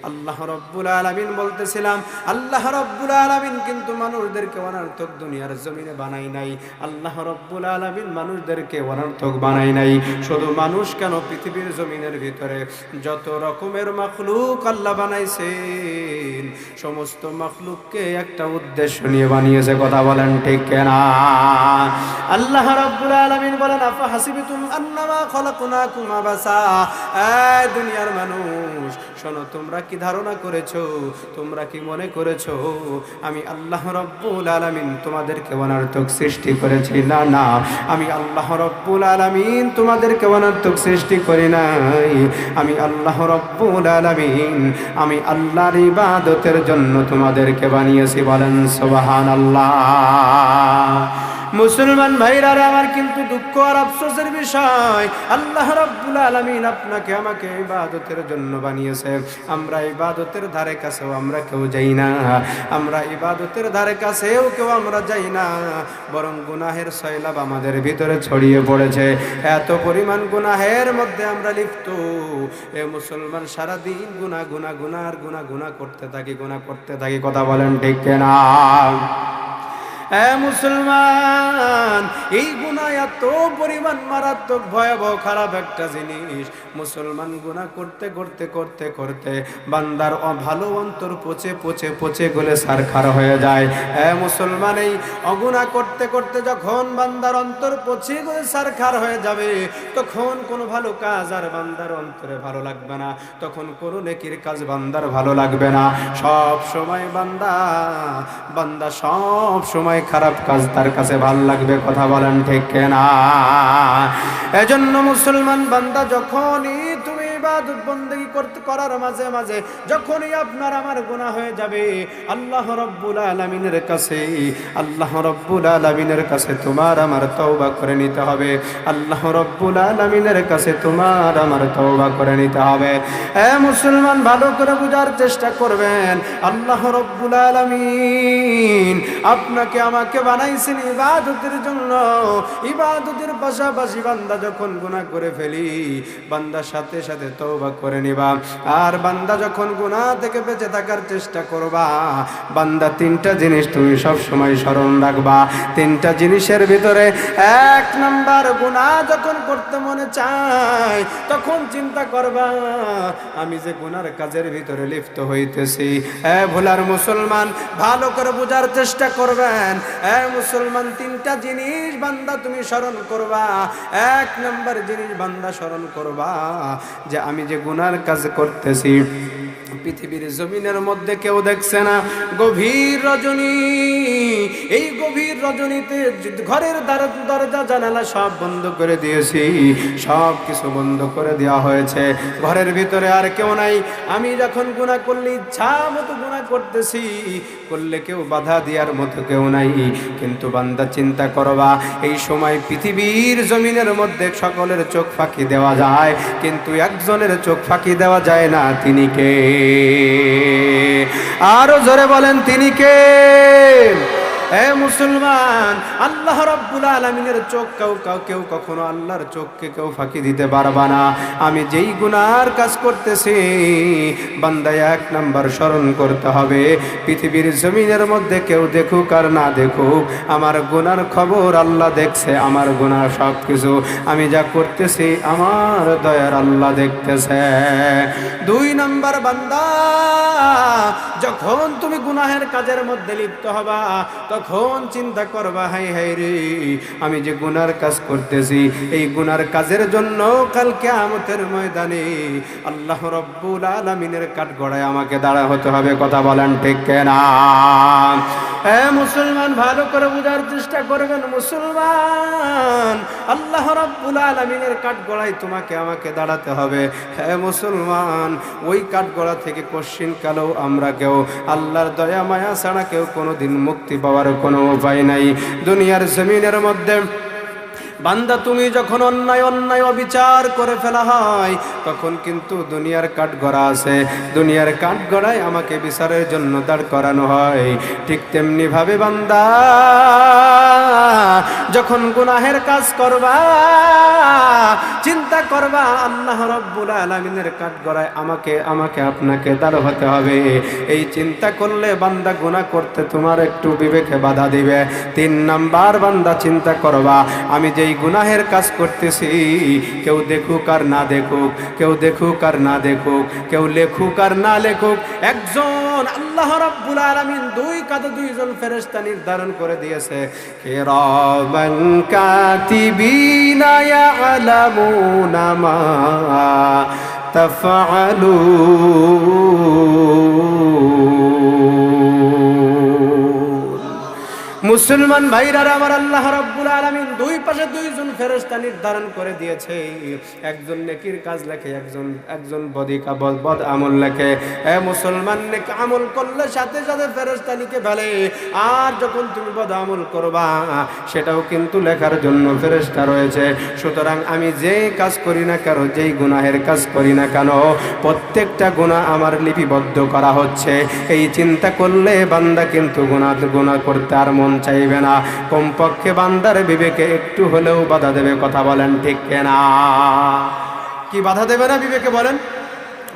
আল্লাহ রাব্বুল আলামিন বলতেছিলাম, আল্লাহ রাব্বুল আলামিন কিন্তু মানুষদেরকে অনর্থক দুনিয়ার জমিনে বানাই নাই। আল্লাহ রাব্বুল আলামিন মানুষদেরকে অনর্থক বানাই নাই। শুধু মানুষ কেন, পৃথিবীর জমিনের ভিতরে যত রকমের মাখলুক আল্লাহ বানাইছেন, সমস্ত মাখলুককে একটা উদ্দেশ্য নিয়ে বানিয়েছে। কথা বলেন ঠিক কিনা? আল্লাহ রাব্বুল আলামিন বলেন, আফা হাসিবতুম আন্নামা খলাকনাকুম আবাসা। দুনিয়ার মানুষ শোনো, তোমরা কি ধারণা করেছো, তোমরা কি মনে করেছো আমি আল্লাহ রাব্বুল আলামিন তোমাদেরকে অনর্থক সৃষ্টি করেছি? না না, আমি আল্লাহ রাব্বুল আলামিন তোমাদেরকে অনর্থক সৃষ্টি করি নাই। আমি আল্লাহ রাব্বুল আলামিন আমি আল্লাহর ইবাদতের জন্য তোমাদেরকে বানিয়েছি। বলেন সুবহানাল্লাহ। মুসলমান ভাইরা আমার, কিন্তু দুঃখ আর আফসোসের বিষয়, আল্লাহ রাব্বুল আলামিন আপনাকে আমাকে ইবাদতের জন্য বানিয়েছে। আমরা ইবাদতের ধারে কাছেও আমরা কেউ যাই না। আমরা ইবাদতের ধারে কাছেও কেউ আমরা যাই না, বরং গুনাহের সয়লাব আমাদের ভিতরে ছড়িয়ে পড়েছে। এত পরিমাণ গুনাহের মধ্যে আমরা লিপ্ত। মুসলমান, সারাদিন গুনাহ করতে থাকি। কথা বলেন ঠিক কিনা? মুসলমান, এই গুনাহ গুনাহ এত পরিমাণ মারাত্মক ভয়াবহ খারাপ একটা জিনিস। মুসলমান গুনাহ করতে করতে করতে করতে বান্দার ভালো অন্তর পচে পচে পচে গলে ছারখার হয়ে যায়। মুসলমান এই অগুনাহ করতে করতে যখন বান্দার অন্তর পচে গলে ছারখার হয়ে যাবে, তখন কোনো ভালো কাজ আর বান্দার অন্তরে ভালো লাগবে না, তখন কোনো নেকির কাজ বান্দার ভালো লাগবে না। সব সময় বান্দা সব সময় খারাপ কাজ তার কাছে ভালো লাগবে। কথা বলেন ঠিক কিনা? এজন্য মুসলমান বান্দা যখনই তুমি ইবাদত বন্দেগী করার মাঝে মাঝে যখনই আপনার আমার গুনাহ হয়ে যাবে, আল্লাহ রাব্বুল আলামিনের কাছে তোমার আমার তওবা করে নিতে হবে। আল্লাহ রাব্বুল আলামিনের কাছে তোমার আমার তওবা করে নিতে হবে। মুসলমান ভালো করে বুঝার চেষ্টা করবেন, আল্লাহ রাব্বুল আলামিন আপনাকে আমাকে বানাইছেন ইবাদতের জন্য। ইবাদতের পাশাপাশি বান্দা যখন গুনাহ করে ফেলি, বান্দার সাথে সাথে তওবা করে নিবা। আর বান্দা যখন গুনাহ থেকে বেঁচে থাকার চেষ্টা করবা, বান্দা তিনটা জিনিস তুমি সব সময় স্মরণ রাখবা। তিনটা জিনিসের ভিতরে এক নাম্বার, গুনাহ যখন করতে মনে চায় তখন চিন্তা করবা আমি যে গুনার কাজের ভিতরে লিপ্ত হইতেছি। ভোলার মুসলমান ভালো করে বোঝার চেষ্টা করবেন। মুসলমান তিনটা জিনিস বান্দা তুমি স্মরণ করবা। এক নাম্বার জিনিস বান্দা স্মরণ করবা যে আমি যে গুনার কাজ করতেছি, পৃথিবীর জমিনের মধ্যে কেউ দেখছে না। গভীর রজনী, এই গভীর রজনীতে ঘরের দরজা জানালা সব বন্ধ করে দিয়েছি, সব কিছু বন্ধ করে দেওয়া হয়েছে। ঘরের ভিতরে আর কেউ নাই। আমি যখন গুনাহ করলে ইচ্ছা মতো গুনাহ করতেছি, করলে কেউ বাধা দেওয়ার মতো কেউ নাই। কিন্তু বান্দা চিন্তা করবা, এই সময় পৃথিবীর জমিনের মধ্যে সকলের চোখ ফাঁকি দেওয়া যায়, কিন্তু একজনের চোখ ফাঁকি দেওয়া যায় না। তিনি কে? আরো জোরে বলেন, তিনি কে? মুসলমান, আল্লাহ রাব্বুল আলামিনের চোখ কেউ কখনো আল্লাহর চোখকে কেউ ফাঁকি দিতে পারবা না। আমি যেই গুনার কাজ করতেছি, বান্দা এক নাম্বার স্মরণ করতে হবে, পৃথিবীর জমিনের মধ্যে কেউ দেখুক আর না দেখুক, আমার গুনার খবর আল্লাহ দেখছে। আমার গুনার সব কিছু আমি যা করতেছি আমার দয়ার আল্লাহ দেখতেছে। দুই নাম্বার, বান্দা যখন তুমি গুনাহের কাজের মধ্যে লিপ্ত হবা, তখন চিন্তা করবা হাই হাই রে, আমি যে গুনার কাজ করতেছি, এই গুনার কাজের জন্য কাল কিয়ামতের ময়দানে আল্লাহ রাব্বুল আলামিনের কাঠগড়ায় আমাকে দাঁড়া হতে হবে। কথা বলেন ঠিক কিনা? মুসলমান ভালো করে বোঝার চেষ্টা করবেন। মুসলমান, আল্লাহ রাব্বুল আলামিনের কাঠগড়ায় তোমাকে আমাকে দাঁড়াতে হবে। মুসলমান, ওই কাঠগড়া থেকে কশিন কালেও আমরা কেউ আল্লাহর দয়া মায়া ছাড়া কেউ কোনোদিন মুক্তি পাওয়ার কোনো উপায় নাই। দুনিয়ার জমিনের মধ্যে বান্দা তুমি যখন অন্যায় অবিচার করে ফেলা হয়, তখন কিন্তু দুনিয়ার কাঠগড়া আছে, দুনিয়ার কাঠগড়ায় আমাকে বিচারের জন্য দাঁড় করানো হয়। ঠিক তেমনি ভাবে বান্দা যখন গুনাহের কাজ করবা, চিন্তা করবা আল্লাহ রাব্বুল আলামিনের কাঠগড়ায় আমাকে আপনাকে দাঁড় হতে হবে। এই চিন্তা করলে বান্দা গুনাহ করতে তোমার একটু বিবেকে বাধা দিবে। তিন নাম্বার, বান্দা চিন্তা করবা আমি যেই গুনাহের কাজ করতেছি, কেউ দেখুক আর না দেখুক, কেউ দেখুক আর না দেখুক, কেউ লেখুক আর না লেখুক, একজন আল্লাহ রাব্বুল আলামিন দুই কাঁধে দুইজন ফেরেশতা নির্ধারণ করে দিয়েছে। কিরামান কাতিবিনা ইয়ালামুনা মা তাফআলুন। মুসলমান ভাইরা আমার, আল্লাহ রাব্বুল আলামিন দুই পাশে দুইজন ফেরেশতা নির্ধারণ করে দিয়েছে। একজন নেকির কাজ লেখে, একজন বদ আমল লেখে। মুসলমান নেকি আমল করলে সাথে সাথে ফেরেশতা লিখে ফেলে, আর যখন তুমি বদ আমল করবা সেটাও কিন্তু লেখার জন্য ফেরেশতা রয়েছে। সুতরাং আমি যেই কাজ করি না কেন, যেই গুনাহের কাজ করি না কেন, প্রত্যেকটা গুনাহ আমার লিপিবদ্ধ করা হচ্ছে। এই চিন্তা করলে বান্দা কিন্তু গুনাহ করতে আর মন চাইবে না। কমপক্ষে বান্দার বিবেকে একটু হলেও বাধা দেবে। কথা বলেন ঠিক কিনা? কি বাধা দেবে না বিবেকে? বলেন,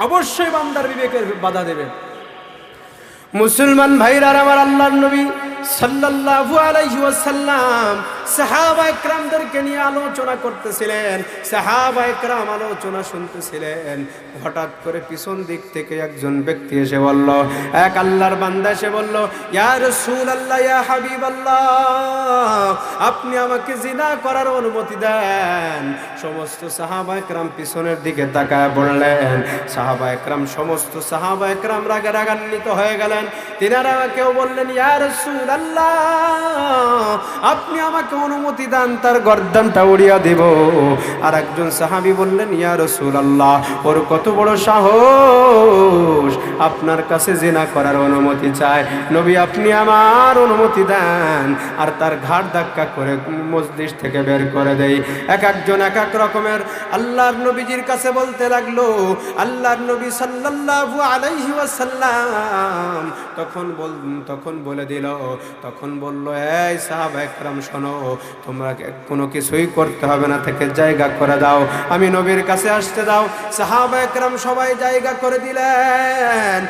অবশ্যই বান্দার বিবেকে বাধা দেবে। মুসলমান ভাইরা আমার, আল্লাহর নবী সাল্লাল্লাহু আলাইহি ওয়াসাল্লাম সাহাবায়ে কেরামদেরকে নিয়ে আলোচনা করতেছিলেন, সাহাবায়ে কেরাম আলোচনা শুনতেছিলেন। হঠাৎ করে পিছন দিক থেকে একজন ব্যক্তি এসে বলল, এক আল্লাহর বান্দা এসে বলল, ইয়া রাসূলুল্লাহ, ইয়া হাবিবাল্লাহ, আপনি আমাকে জিনা করার অনুমতি দেন। সমস্ত সাহাবায়ে কেরাম পিছনের দিকে তাকায় পড়লেন। সাহাবায়ে কেরাম, সমস্ত সাহাবায়ে কেরাম রাগান্বিত হয়ে গেলেন। তিনারা কেউ বললেন, ইয়া রাসূলুল্লাহ, আপনি আমাকে অনুমতি দেন, তার গর্দানটা উড়িয়ে দেব। আর একজন সাহাবী বললেন, ইয়া রাসূলুল্লাহ, ওর কত বড় সাহস, আপনার কাছে জিনা করার অনুমতি চায়। নবী, আপনি আমার অনুমতি দেন। আর তার ঘাড় ধাক্কা করে মজলিস থেকে বের করে দেই। এক একজন এক এক রকমের আল্লাহর নবীজির কাছে বলতে লাগলো। আল্লাহর নবী সাল্লাল্লাহু আলাইহি ওয়াসাল্লাম তখন বলে দিল, তখন বলল, এই সাহাবায়ে কেরাম শোনো, তোমরা কোনো কিছুই করতে হবে না, থেকে জায়গা করে দাও, আমি নবীর কাছে আসতে দাও। সাহাবায়ে কেরাম সবাই জায়গা করে দিলেন।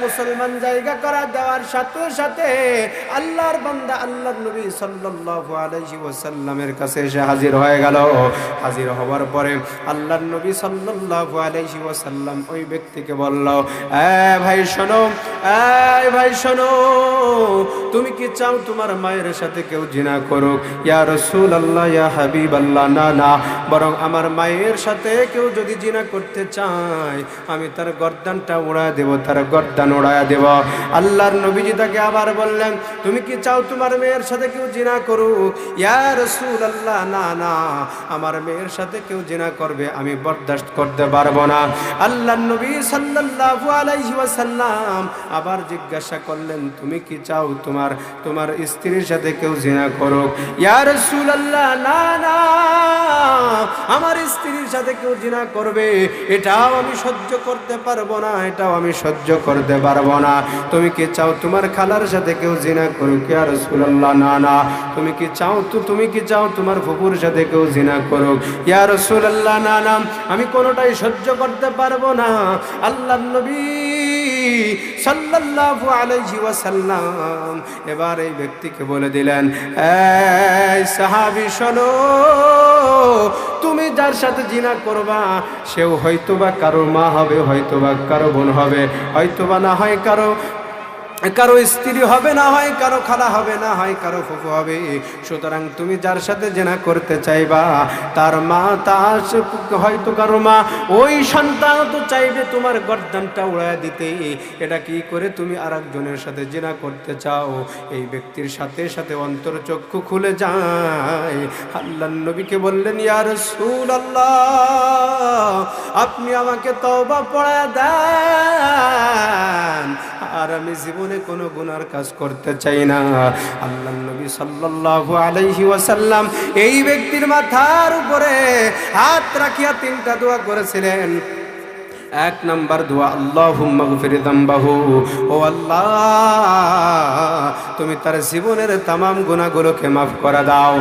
মুসলমান, জায়গা করা দেওয়ার সাথে সাথে আল্লাহর বান্দা আল্লাহর নবী সাল্লাল্লাহু আলাইহি ওয়াসাল্লামের কাছে এসে হাজির হয়ে গেল। হাজির হওয়ার পরে আল্লাহর নবী সাল্লাল্লাহু আলাইহি ওয়াসাল্লাম ওই ব্যক্তিকে বলল, ভাই শোনো, ভাই শোনো, তুমি কি চাও তোমার মায়ের সাথে কেউ জিনা করুক? ইয়া রাসূলুল্লাহ, ইয়া হাবিবাল্লাহ, না না, বরং আমার মায়ের সাথে কেউ যদি জিনা করতে চায়, আমি তার গর্দানটা উড়ায় দেব, তার গর্দান উড়ায় দেব। আল্লাহর নবীজি তাকে আবার বললেন, তুমি কি চাও তোমার মেয়ের সাথে কেউ জিনা করুক? ইয়া রাসূলুল্লাহ, না না, আমার মেয়ের সাথে কেউ জিনা করবে আমি বরদাস্ত করতে পারবো না। আল্লাহর নবী সাল্লাল্লাহু আলাইহি ওয়াসাল্লাম আবার জিজ্ঞাসা করলেন, তুমি কি চাও তোমার স্ত্রীর সাথে কেউ জিনা করুক? ইয়া রাসূলুল্লাহ, না না, আমার স্ত্রীর সাথে কেউ জিনা করবে এটাও আমি সহ্য করতে পারবো না, এটাও আমি সহ্য করতে পারবো না। তুমি কি চাও তোমার খালার সাথে কেউ জিনা করুক? ইয়া রাসূলুল্লাহ, না না, তুমি কি চাও তোমার ফুফুর সাথে কেউ জিনা করুক? ইয়া রাসূলুল্লাহ, না না, আমি কোনোটাই সহ্য করতে পারবো না। আল্লাহর নবী সাল্লাল্লাহু আলাইহি ওয়াসাল্লাম এবার এই ব্যক্তিকে বলে দিলেন, এই সাহাবী শোনো, তুমি যার সাথে জিনা করবা সেও হয়তোবা কারো মা হবে, হয়তোবা কারো বোন হবে, হয়তোবা না হয় কারো স্ত্রী হবে, না হয় কারো খালা হবে, না হয় কারো ফুফু হবে। সুতরাং তুমি যার সাথে জিনা করতে চাইবা তার মা, তার হয়তো কারো মা, ওই সন্তান তো চাইবে তোমার গর্দানটা উড়ায় দিতে। এটা কি করে তুমি আরেকজনের সাথে জিনা করতে চাও? এই ব্যক্তির সাথে সাথে অন্তর চক্ষু খুলে যায়। আল্লাহর নবীকে বললেন, ইয়া রাসূলুল্লাহ, আপনি আমাকে তওবা পড়ায় দেন, আর আমি জীবনে কোনো গুনার কাজ করতে চাই না। আল্লাহর নবী সাল্লাল্লাহু আলাইহি ওয়াসাল্লাম এই ব্যক্তির মাথার উপরে হাত রাখিয়া তিনটা দোয়া করেছিলেন। এক নাম্বার দোয়া, আল্লাহুম্মা গফির যামবাহু, ও আল্লাহ তুমি তার জীবনের তামাম গুনাহগুলোকে মাফ করে দাও।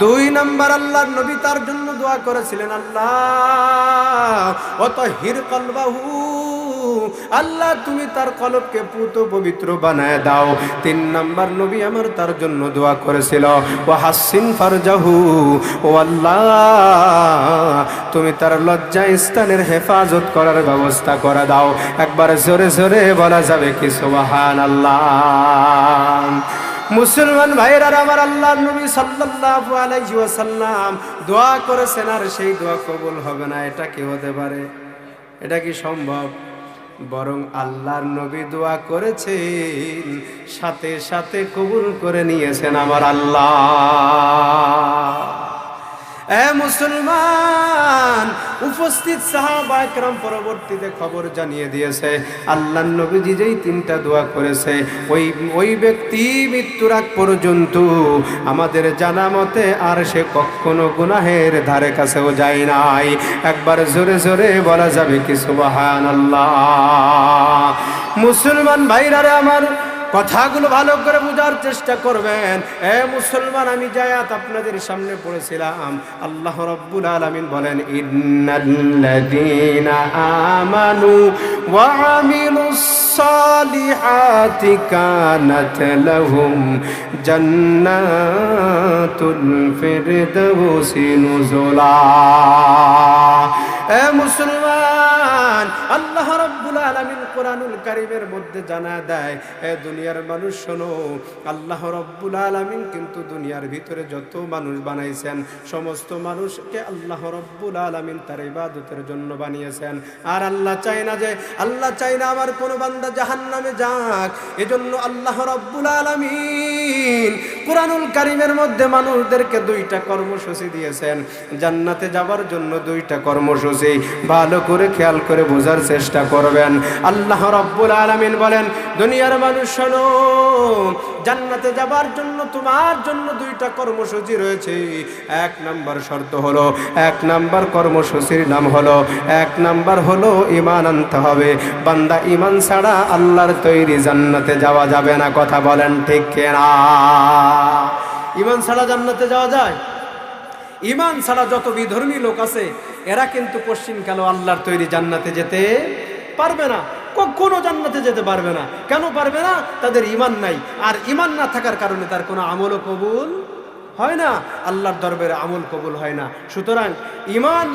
দুই নাম্বার, আল্লাহর নবী তার জন্য দোয়া করেছিলেন, আল্লাহ ওয়াতাহির কলবাহু, আল্লাহ তুমি তার কলবকে পুত পবিত্র বানায় দাও। তিন নাম্বার নবী আমার তার জন্য দোয়া করেছিল, ও হাসিন ফারজাহু, ও আল্লাহ তুমি তার লজ্জা স্থানের হেফাজত করার ব্যবস্থা করে দাও। একবার জোরে জোরে বলা যাবে কি সুবহানাল্লাহ? মুসলমান ভাইরা আমার, আল্লাহর নবী সাল্লাল্লাহু আলাইহি ওয়াসাল্লাম দোয়া করেছেন আর সেই দোয়া কবুল হবে না, এটা কি হতে পারে? এটা কি সম্ভব? বরং আল্লাহর নবী দোয়া করেছেন, সাথে সাথে কবুল করে নিয়েছেন আমার আল্লাহ। মুসলমান, উপস্থিত সাহাবায়ে কেরাম পরবর্তীতে খবর জানিয়ে দিয়েছে, আল্লাহর নবীজি যেই তিনটা দোয়া করেছে ওই ব্যক্তি মৃত্যুর আগ পর্যন্ত আমাদের জানা মতে আর সে কখনো গুনাহের ধারে কাছেও যায় নাই। একবার জোরে জোরে বলা যাবে কি সুবহানাল্লাহ? মুসলমান ভাইরা আমার, কথাগুলো ভালো করে বোঝার চেষ্টা করবেন। মুসলমান, আমি যে আয়াত আপনাদের সামনে পড়েছিলাম, আল্লাহ রাব্বুল আলামিন বলেন, ইন্নাল্লাযীনা আমানু ওয়া আমিলুস সালিহাতি কানাত লাহুম জান্নাতুল ফিরদাউসি নুজুলা। মুসলমান, আল্লাহ রাব্বুল আলামিন কোরআনুল কারীমের মধ্যে জানা দেয়, দুনিয়ার মানুষ শোনো, আল্লাহ রাব্বুল আলামিন কিন্তু দুনিয়ার ভিতরে যত মানুষ বানাইছেন সমস্ত মানুষকে আল্লাহ রাব্বুল আলামিন তার ইবাদতের জন্য বানিয়েছেন। আর আল্লাহ চায় না আমার কোনো বান্দা জাহান্নামে যাক। এজন্য আল্লাহ রাব্বুল আলামিন কোরআনুল কারীমের মধ্যে মানুষদেরকে দুইটা কর্মসূচি দিয়েছেন, জান্নাতে যাবার জন্য দুইটা কর্মসূচি। ভালো করে খেয়াল করে বোঝার চেষ্টা করবেন। আল্লাহ রাব্বুল আলামিন বলেন, দুনিয়ার মানুষ শোনো, জান্নাতে যাবার জন্য তোমার জন্য দুইটা কর্মসূচি রয়েছে। এক নাম্বার শর্ত হলো, এক নাম্বার কর্মসূচির নাম হলো, এক নাম্বার হলো ঈমান আনতে হবে। বান্দা ঈমান ছাড়া আল্লাহর তৈরি জান্নাতে যাওয়া যাবে না। কথা বলেন ঠিক কিনা? ঈমান ছাড়া জান্নাতে যাওয়া যায়? ঈমান ছাড়া যত বিধর্মী লোক আছে এরা কিন্তু পশ্চিমকালে আল্লাহর তৈরি জান্নাতে যেতে পারবে না, কখনো জান্নাতে যেতে পারবে না। কেন পারবে না? তাদের ঈমান নাই। আর ঈমান না থাকার কারণে তার কোনো আমলও কবুল হয় না, আল্লাহর দরবারে আমল কবুল হয় না। সুতরাং ঈমান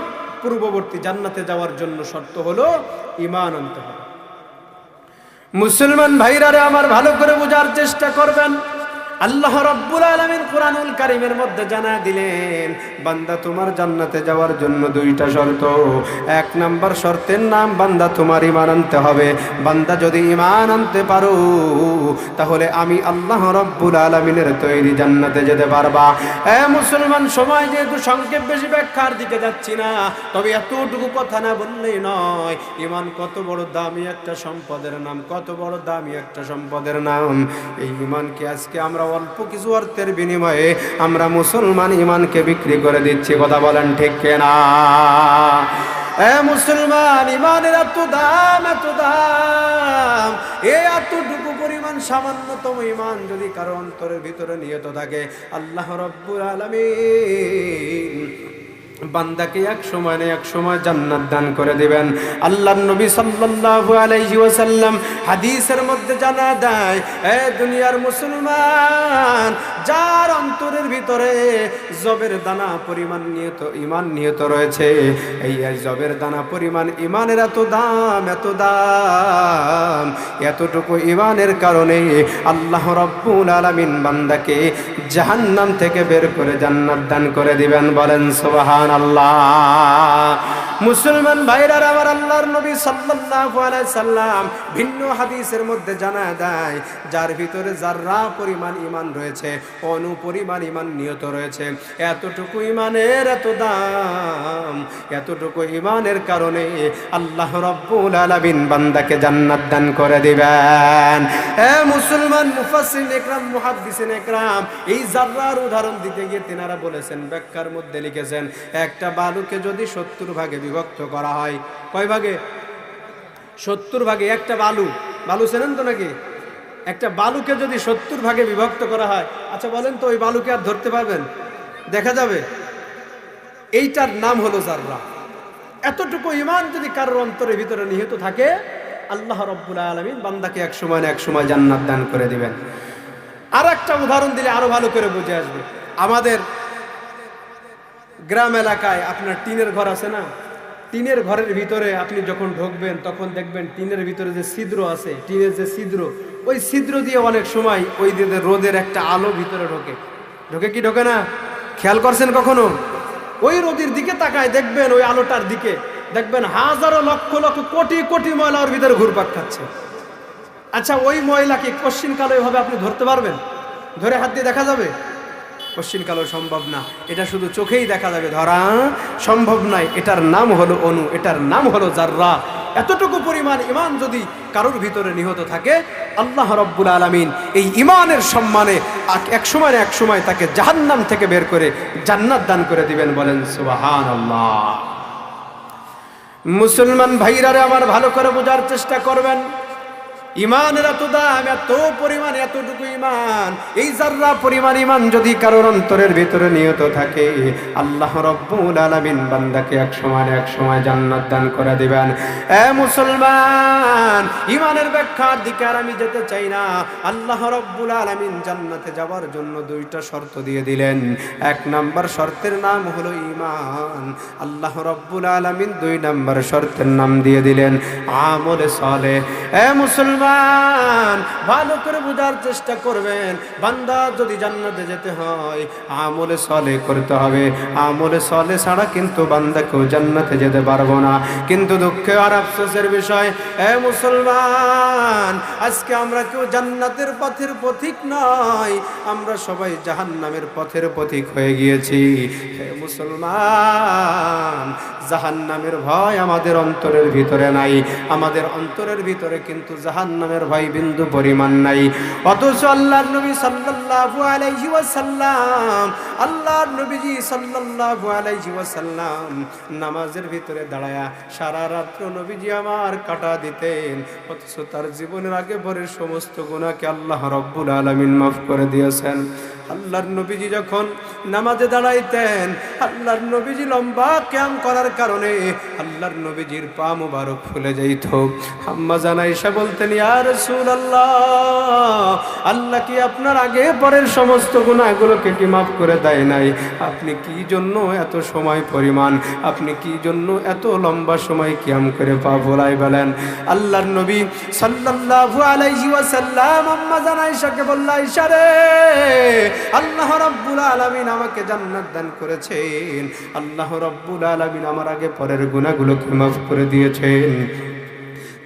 পূর্ববর্তী জান্নাতে যাওয়ার জন্য শর্ত হলো ঈমান আনতে হবে। মুসলমান ভাইরারে আমার, ভালো করে বোঝার চেষ্টা করবেন। আল্লাহ রাব্বুল আলামিন কোরআনুল কারীমের মধ্যে জানা দিলেন, বান্দা তোমার জান্নাতে যাওয়ার জন্য দুইটা শর্ত। এক নাম্বার শর্তের নাম, বান্দা তোমার ঈমান আনতে হবে। বান্দা যদি ঈমান আনতে পারো তাহলে আমি আল্লাহ রাব্বুল আলামিনের তৈরি জান্নাতে যেতে পারবা। মুসলমান, সময় যেহেতু সংক্ষেপ, বেশি ব্যাখ্যার দিকে যাচ্ছি না, তবে এতটুকু কথা না বললেই নয়। ঈমান কত বড় দামি একটা সম্পদের নাম, কত বড় দামি একটা সম্পদের নাম। এই ঈমানকে আজকে আমরা অল্প কিছু অর্থের বিনিময়ে আমরা মুসলমান ঈমানকে বিক্রি করে দিচ্ছি। কথা বলেন ঠিক কিনা? মুসলমান, ঈমানের এত দাম, এত দাম। এতটুকু পরিমাণ সামান্যতম ঈমান যদি কারো অন্তরের ভিতরে নিয়ত থাকে, আল্লাহ রাব্বুল আলামিন বান্দাকে এক সময় না এক সময় জান্নাত দান করে দিবেন। আল্লাহর নবী সাল্লাল্লাহু আলাইহি ওয়াসাল্লাম হাদিসের মধ্যে জানা দেয়, দুনিয়ার মুসলমান, যার অন্তরের ভিতরে জবের দানা পরিমাণ নিয়ত ঈমান নিয়ত রয়েছে, এই জবের দানা পরিমাণ ঈমানের এত দাম, এত দাম। এতটুকু ঈমানের কারণে আল্লাহ রাব্বুল আলামিন বান্দাকে জাহান্নাম থেকে বের করে জান্নাত দান করে দিবেন। বলেন সুবহান আল্লাহ। মুসলমান ভাইরা আমার, আল্লাহর নবী সাল্লাল্লাহু আলাইহি সাল্লাম ভিন্ন হাদিসের মধ্যে জানা দেয়, যার ভিতরে যাররা পরিমাণ ঈমান রয়েছে, অনুপরিমাণ ঈমান নিয়ত রয়েছে, এতটুকু ঈমানের এত দাম, এতটুকু ঈমানের কারণে আল্লাহ রাব্বুল আলামিন বান্দাকে জান্নাত দান করে দিবেন। মুসলমান, মুফাসসিরিন ইকরাম, মুহাদ্দিসিন ইকরাম এই যাররার উদাহরণ দিতে গিয়ে তিনারা বলেছেন, ব্যাখ্যার মধ্যে লিখেছেন, একটা বালুকে যদি 70 ভাগে বিভক্ত করা হয়, কয় ভাগে? 70 ভাগে। একটা বালু, বালু চেনেন তো নাকি? একটা বালুকে যদি 70 ভাগে বিভক্ত করা হয়, আচ্ছা বলেন তো ওই বালুকে আর ধরতে পারবেন? দেখা যাবে? এইটার নাম হলো যাররা। এতটুকু ঈমান যদি কারোর অন্তরের ভিতরে নিহিত থাকে, আল্লাহ রাব্বুল আলামিন বান্দাকে এক সময় না এক সময় জান্নাত দান করে দিবেন। আর একটা উদাহরণ দিলে আরো ভালো করে বুঝে আসবে। আমাদের গ্রাম এলাকায় আপনার টিনের ঘর আছে না? টিনের ঘরের ভিতরে আপনি যখন ঢুকবেন তখন দেখবেন টিনের ভিতরে যে ছিদ্র আছে, টিনের যে ছিদ্র, ওই ছিদ্র দিয়ে অনেক সময় ওই রোদের একটা আলো ভিতরে ঢোকে। ঢোকে কি ঢোকে না? খেয়াল করছেন কখনো? ওই রোদের দিকে তাকায় দেখবেন, ওই আলোটার দিকে দেখবেন হাজারো লক্ষ লক্ষ কোটি কোটি ময়লা ওর ভিতরে ঘুরপাক খাচ্ছে। আচ্ছা, ওই ময়লাকে কোশ্চিনকালে এভাবে আপনি ধরতে পারবেন? ধরে হাত দিয়ে দেখা যাবে? কোশ্চিনকালেও সম্ভব না। এটা শুধু চোখেই দেখা যাবে, ধরা সম্ভব নয়। এটার নাম হলো অণু, এটার নাম হলো যাররা। এতটুকু পরিমাণ ঈমান যদি কারোর ভিতরে নিহত থাকে, আল্লাহ রাব্বুল আলামিন এই ঈমানের সম্মানে এক সময় না এক সময় তাকে জাহান্নাম থেকে বের করে জান্নাত দান করে দিবেন। বলেন সুবহানাল্লাহ। মুসলমান ভাইরারে আমার, ভালো করে বোঝার চেষ্টা করবেন। ইমানের এত দাম, এত পরিমাণ, এতটুকু ইমান, এই যাররা পরিমাণ ইমান যদি কারোর অন্তরের ভিতরে নিয়ত থাকে, আল্লাহ রব্বুল আলামিন বান্দাকে এক সময় জান্নাত দান করে দিবেন। এ মুসলমান, ইমানের ব্যাখ্যার দিকে আর আমি যেতে চাই না। আল্লাহ রব্বুল আলামিন জান্নাতে যাওয়ার জন্য দুইটা শর্ত দিয়ে দিলেন। এক নাম্বার শর্তের নাম হলো ইমান। আল্লাহ রব্বুল আলামিন দুই নাম্বার শর্তের নাম দিয়ে দিলেন আমলে সালেহ। এ মুসলমান, ভালো করে বোঝার চেষ্টা করবেন। বান্দা যদি জান্নাতে যেতে হয় আমলে সালেহ করতে হবে। আমলে সালেহ ছাড়া কিন্তু বান্দাকেও জান্নাতে যেতে পারবো না। কিন্তু দুঃখে আর আফসোসের বিষয়, এ মুসলমান, আজকে আমরা কেউ জান্নাতের পথের পথিক নয়, আমরা সবাই জাহান্নামের পথের পথিক হয়ে গিয়েছি। হে মুসলমান, জাহান্নামের ভয় আমাদের অন্তরের ভিতরে নাই। আমাদের অন্তরের ভিতরে কিন্তু জাহান্নামের ভয় বিন্দু পরিমাণ নাই। অথচ আল্লাহর নবী সাল্লাল্লাহু আলাইহি ওয়াসাল্লাম, আল্লাহর নবীজি সাল্লাল্লাহু আলাইহি ওয়াসাল্লাম নামাজের ভিতরে দাঁড়ায়া সারা রাত্র নবীজি আমার কাটা দিতেন। অথচ তার জীবনের আগে পরের সমস্ত গুনাহকে আল্লাহ রব্বুল আলামিন মাফ করে দিয়েছেন। আল্লাহর নবীজি যখন নামাজে দাঁড়াইতেন, আল্লাহর নবীজি লম্বা কিয়াম করার কারণে আল্লাহর নবীজির পা মুবারক ফুলে যাইত। আম্মা জান আয়েশা বলতেন, ইয়া রাসূলুল্লাহ, আল্লাহ কি আপনার আগে পরের সমস্ত গুনাহগুলোকে কি মাফ করে দেয় নাই? আপনি কি জন্য এত সময় পরিমাণ, আপনি কি জন্য এত লম্বা সময় কিয়াম করে পা ফোলাই বলেন? আল্লাহর নবী সাল্লাল্লাহু আলাইহি ওয়াসাল্লাম আম্মা জান আয়েশাকে বলল, আয়েশা রে, আল্লাহ রাব্বুল আলামিন আমাকে জান্নাত দান করেছেন। আল্লাহ রাব্বুল আলামিন আমার আগে পরের গুনাহগুলোকে মাফ করে দিয়েছেন।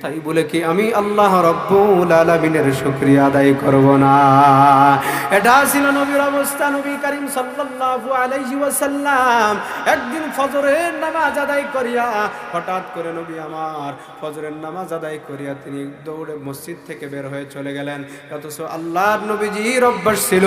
তাই বলে কি আমি আল্লাহ রাব্বুল আলামিনের শুকরিয়া আদায় করব না? এটা ছিল নবীর অবস্থা। নবী করিম সাল্লাল্লাহু আলাইহি ওয়াসাল্লাম একদিন ফজরের নামাজ আদায় করিয়া, হঠাৎ করে নবী আমার ফজরের নামাজ আদায় করিয়া তিনি দৌড়ে মসজিদ থেকে বের হয়ে চলে গেলেন। অথচ আল্লাহর নবীজির অভ্যাস ছিল,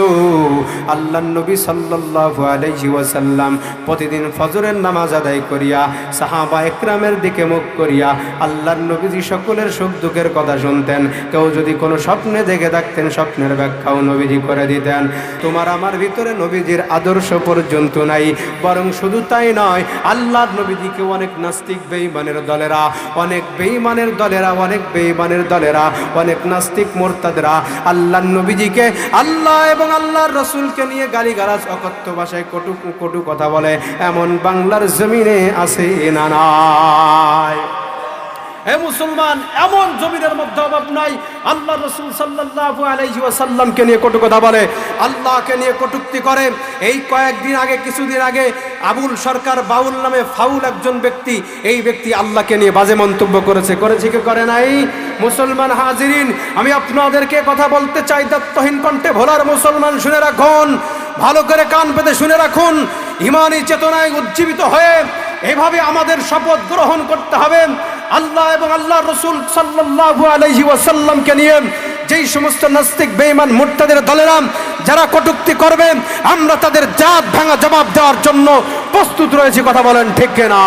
আল্লাহর নবী সাল্লাল্লাহু আলাইহি ওয়াসাল্লাম প্রতিদিন ফজরের নামাজ আদায় করিয়া সাহাবা একরামের দিকে মুখ করিয়া আল্লাহর নবীজি সকলের সুখ দুঃখের কথা শুনতেন। কেউ যদি কোনো স্বপ্নে দেখে থাকতেন, স্বপ্নের ব্যাখ্যাও নবীজি করে দিতেন। তোমার আমার ভিতরে নবীজির আদর্শ পর্যন্ত নাই। বরং শুধু তাই নয়, আল্লাহর নবীজিকে অনেক নাস্তিক বেঈমানের দলেরা, অনেক বেঈমানের দলেরা, অনেক নাস্তিক মুরতাদরা আল্লাহর নবীজিকে, আল্লাহ এবং আল্লাহর রাসূলকে নিয়ে গালিগালাজ, অকথ্য ভাষায় কটু কথা বলে। এমন বাংলার জমিনে আছে না নাই? হে মুসলমান, এমন জমিনের মধ্যে অভাব নাই আল্লাহ রাসূল সাল্লাল্লাহু আলাইহি ওয়াসাল্লামকে নিয়ে কটু কথা বলে, আল্লাহকে নিয়ে কটূক্তি করে। এই কয়েকদিন আগে, কিছুদিন আগে আবুল সরকার বাউল নামে ফাউল একজন ব্যক্তি, এই ব্যক্তি আল্লাহকে নিয়ে বাজে মন্তব্য করেছে কি করে নাই? মুসলমান হাজিরিন, আমি আপনাদেরকে কথা বলতে চাই দায়িত্বহীন কণ্ঠে। ভোলার মুসলমান শুনে রাখুন, ভালো করে কান পেতে শুনে রাখুন। ইমানি চেতনায় উজ্জীবিত হয়ে এভাবে আমাদের শপথ গ্রহণ করতে হবে। আল্লাহ এবং আল্লাহর রাসূল সাল্লাল্লাহু আলাইহি ওয়াসাল্লামকে নিয়ে যেই সমস্ত নাস্তিক বেঈমান মুরতাদের দলেরা যারা কটূক্তি করবে, আমরা তাদের জাত ভাঙা জবাব দেওয়ার জন্য প্রস্তুত রয়েছি। কথা বলেন ঠিক না?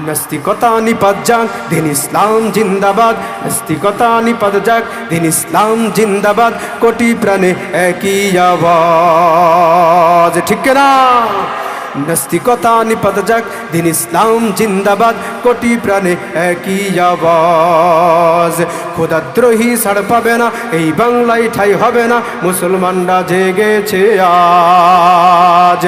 নাস্তিকতা নিপাত যাক, দিন ইসলাম জিন্দাবাদ। নাস্তিকতা নিপাত যাক, দিন ইসলাম জিন্দাবাদ। কোটি প্রাণে একই আওয়াজ, ঠিক না? নাস্তিকতা নিপাত যাক, দিন ইসলাম জিন্দাবাদ। কোটি প্রাণে একই আওয়াজ। খোদাদ্রোহী ছাড় পাবে না, এই বাংলায় ঠাই হবে না। মুসলমানরা জেগেছে আজ।